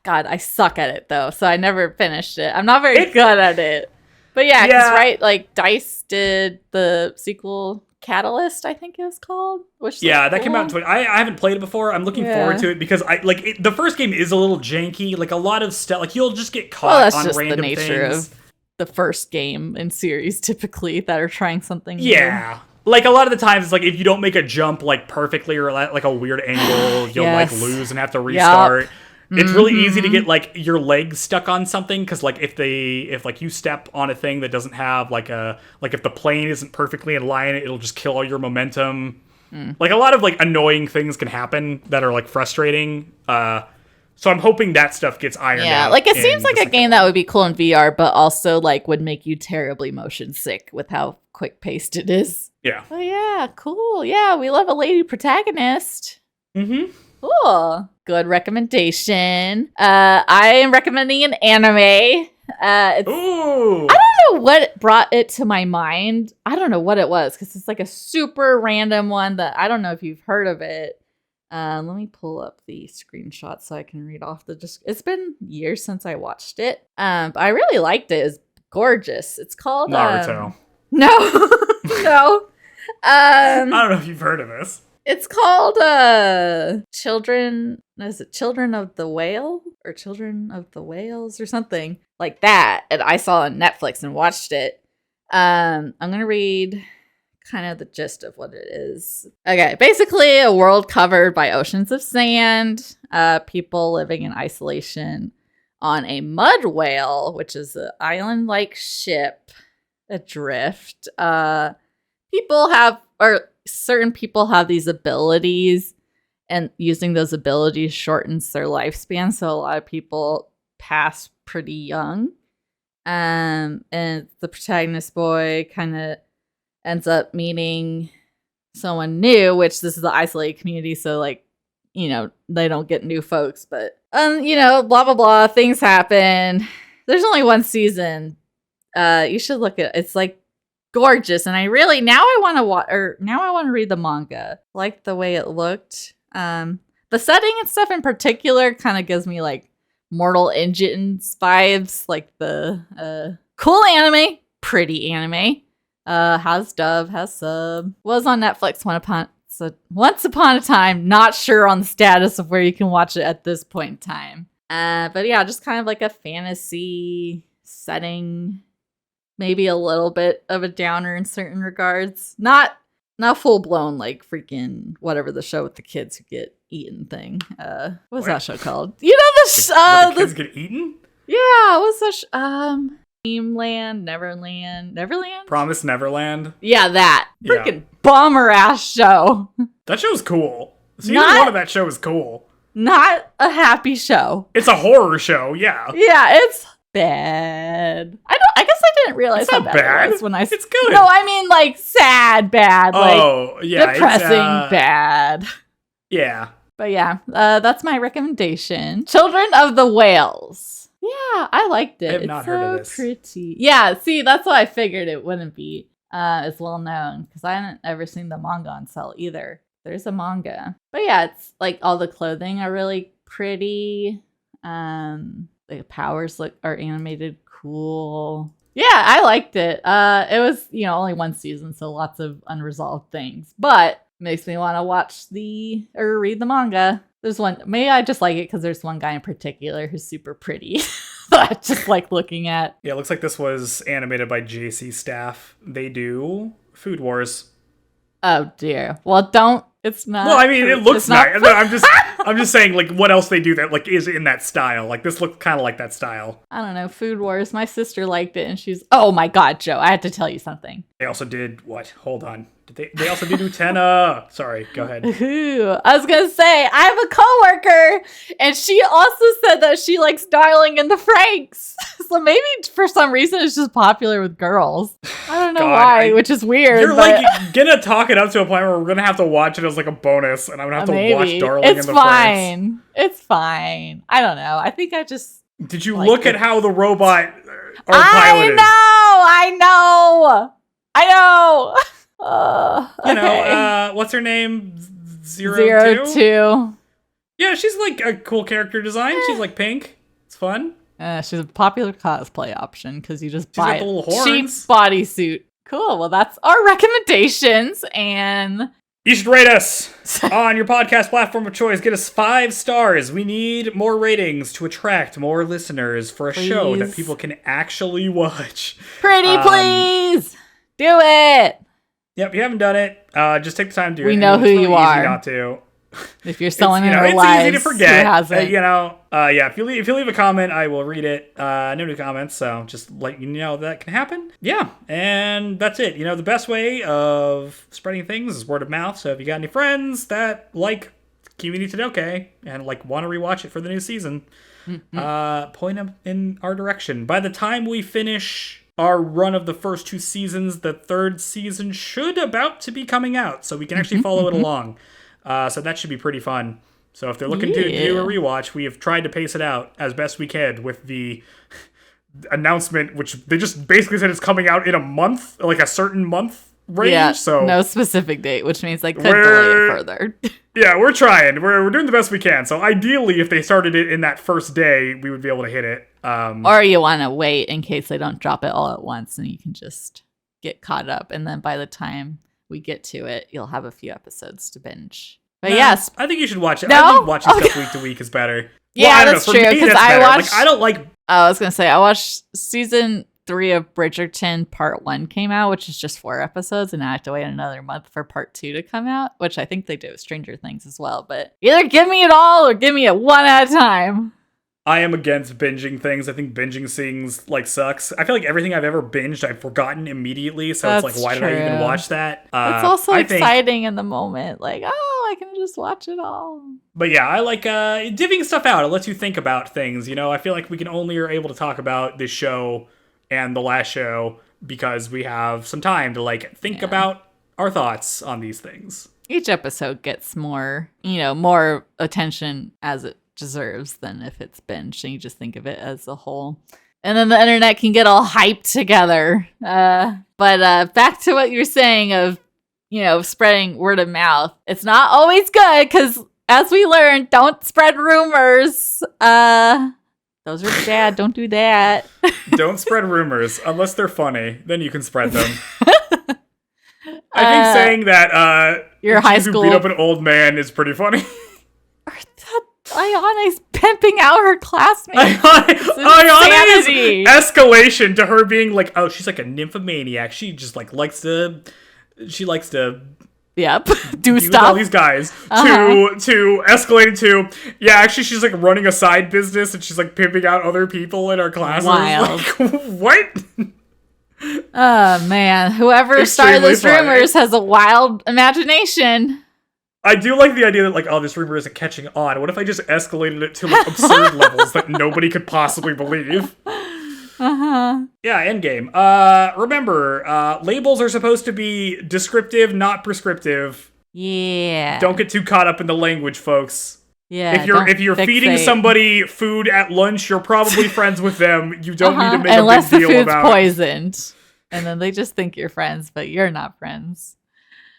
God, I suck at it though, so I never finished it. I'm not very good at it. But yeah, because right, like DICE did the sequel Catalyst, I think it was called. Which that came out in I haven't played it before. I'm looking forward to it because the first game is a little janky. Like a lot of stuff, like you'll just get caught on random things. That's just the nature of the first game in series typically that are trying something new. Like a lot of the times it's like if you don't make a jump like perfectly or like a weird angle, you'll like lose and have to restart. Yep. It's really easy to get like your legs stuck on something because like if like you step on a thing that doesn't have like if the plane isn't perfectly in line, it'll just kill all your momentum. Like a lot of like annoying things can happen that are like frustrating. So I'm hoping that stuff gets ironed out. Yeah, like it seems like a game that would be cool in VR, but also like would make you terribly motion sick with how quick paced it is. Yeah. Oh yeah, cool. Yeah, we love a lady protagonist. Mm-hmm. Cool. Good recommendation. I am recommending an anime. Ooh. I don't know what brought it to my mind. I don't know what it was because it's like a super random one that I don't know if you've heard of it. Let me pull up the screenshot so I can read off it's been years since I watched it. But I really liked it. It's gorgeous. It's called Naruto. No. No. I don't know if you've heard of this. It's called Children of the Whale or Children of the Whales or something like that. And I saw on Netflix and watched it. I'm going to read kind of the gist of what it is. Okay, basically a world covered by oceans of sand, people living in isolation on a mud whale, which is an island-like ship adrift. Certain people have these abilities, and using those abilities shortens their lifespan. So a lot of people pass pretty young. And the protagonist boy kind of ends up meeting someone new, which this is an isolated community, so like, you know, they don't get new folks, but you know, blah blah blah, things happen. There's only one season. You should look at it. It's like gorgeous, and I want to read the manga. I like the way it looked. The setting and stuff in particular kind of gives me like Mortal Engines vibes, like the cool anime, pretty anime. Has dub, has sub. Was on Netflix once upon a time. Not sure on the status of where you can watch it at this point in time. But yeah, just kind of like a fantasy setting. Maybe a little bit of a downer in certain regards. Not full blown like freaking whatever the show with the kids who get eaten thing. What's that show called? You know the kids get eaten? Yeah, what's that? Dreamland, Neverland? Promise Neverland. Yeah, that freaking bummer ass show. That show's cool. Season 1 of that show is cool. Not a happy show. It's a horror show. Yeah. Yeah, it's bad. I guess I didn't realize how bad it was when I. It's good. No, I mean like sad bad. Oh, yeah, depressing bad. Yeah. But yeah, that's my recommendation. Children of the Whales. Yeah, I liked it. I have not heard of this. Pretty. Yeah, see, that's why I figured it wouldn't be as well known because I hadn't ever seen the manga on sale either. There's a manga, but yeah, it's like all the clothing are really pretty. The powers are animated cool. Yeah, I liked it. It was, you know, only one season, so lots of unresolved things, but makes me want to read the manga. There's one, maybe I just like it because there's one guy in particular who's super pretty that I just like looking at. Yeah, it looks like this was animated by JC Staff. They do Food Wars. Oh dear. Well, it's not. Well, I mean, it looks nice. I'm just saying, like, what else they do that like is in that style. Like, this looks kind of like that style. I don't know. Food Wars. My sister liked it, and oh my god, Joe, I had to tell you something. They also did what? Hold on. They also did Utena. Sorry, go ahead. Ooh, I was gonna say I have a coworker, and she also said that she likes Darling in the Franxx. So maybe for some reason it's just popular with girls. I don't know why, which is weird. You're like gonna talk it up to a point where we're gonna have to watch it as like a bonus, and I'm gonna have to watch Darling in the Franxx. It's fine. I don't know. I think I just. Did you look at how the robot are piloted? I know. You know, what's her name? Zero Two. Yeah, she's like a cool character design. She's like pink. It's fun. She's a popular cosplay option because you just buy a little cheap bodysuit. Cool. Well, that's our recommendations, and you should rate us on your podcast platform of choice. Get us 5 stars. We need more ratings to attract more listeners for a show that people can actually watch. Pretty please do it. Yep, you haven't done it. Just take the time to do it. We know who you are. Easy not to. If you're someone in our lives, it's easy to forget. Who hasn't. Yeah. If you leave a comment, I will read it. No new comments, so just let you know that can happen. Yeah, and that's it. You know, the best way of spreading things is word of mouth. So if you got any friends that like Kimi Ni Todoke and like want to rewatch it for the new season, point them in our direction. By the time we finish our run of the first 2 seasons, the 3rd season should about to be coming out, so we can actually follow it along. So that should be pretty fun. So if they're looking to do a rewatch, we have tried to pace it out as best we can with the announcement, which they just basically said it's coming out in a month, like a certain month range. Yeah, so no specific date, which means they could delay it further. Yeah, we're trying. We're doing the best we can. So ideally, if they started it in that first day, we would be able to hit it. Or you want to wait in case they don't drop it all at once, and you can just get caught up. And then by the time we get to it, you'll have a few episodes to binge. But yes, I think you should watch it. No? I think watching stuff week to week is better. Yeah, that's true. Because I watched. Like, I don't like. I was gonna say I watched season 3 of Bridgerton. Part 1 came out, which is just 4 episodes, and now I have to wait another month for part 2 to come out, which I think they do with Stranger Things as well. But either give me it all or give me it one at a time. I am against binging things. I think binging things like sucks. I feel like everything I've ever binged, I've forgotten immediately. So That's it's like, why did I even watch that? It's also exciting in the moment. Like, oh, I can just watch it all. But yeah, I like divvying stuff out. It lets you think about things. You know, I feel like we can only are able to talk about this show and the last show because we have some time to like think about our thoughts on these things. Each episode gets more attention as it deserves than if it's binged, and you just think of it as a whole. And then the internet can get all hyped together. But back to what you're saying of, spreading word of mouth. It's not always good because, as we learned, don't spread rumors. Those are bad. Don't do that. Don't spread rumors unless they're funny. Then you can spread them. I think saying that your high school beat up an old man is pretty funny. Ayane's pimping out her classmates. Ayane's escalation to her being like, oh, she's like a nymphomaniac. She just like likes to do stuff. All these guys to escalating to actually she's like running a side business and she's like pimping out other people in our classes. Wild. Like, what? Oh man, whoever started those rumors has a wild imagination. I do like the idea that, like, oh, this rumor isn't catching on. What if I just escalated it to, like, absurd levels that nobody could possibly believe? Yeah, endgame. Remember, labels are supposed to be descriptive, not prescriptive. Yeah. Don't get too caught up in the language, folks. Yeah. If you're feeding somebody food at lunch, you're probably friends with them. You don't need to make Unless a big deal about it. Unless the food's poisoned. And then they just think you're friends, but you're not friends.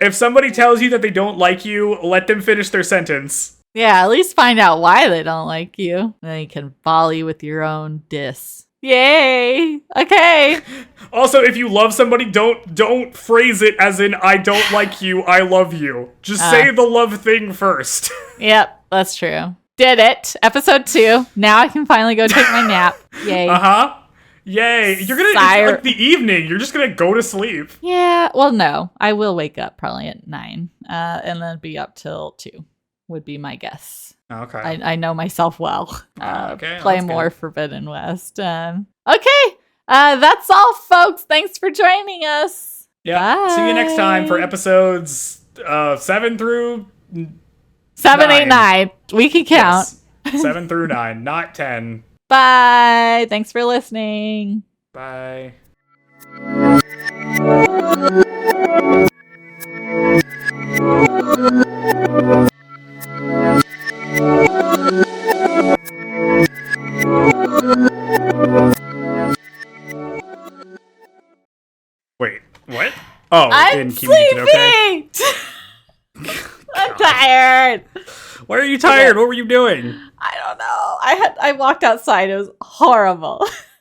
If somebody tells you that they don't like you, let them finish their sentence. Yeah, at least find out why they don't like you. Then you can volley with your own diss. Yay! Okay. Also, if you love somebody, don't phrase it as in I don't like you, I love you. Just say the love thing first. Yep, that's true. Did it. Episode 2. Now I can finally go take my nap. Yay. Yay. You're gonna, it's like the evening. You're just gonna go to sleep. Yeah. Well, no. I will wake up probably at 9 and then be up till 2 would be my guess. Okay. I know myself well. Okay. Play more Forbidden West. Okay. That's all, folks. Thanks for joining us. Yeah. Bye. See you next time for episodes 7 through 7, 8, 9. We can count. Yes. 7 through 9, not 10. Bye. Thanks for listening. Bye. Wait, what? Oh, I'm sleeping! I'm tired. Why are you tired? What were you doing? I don't know. I walked outside. It was horrible.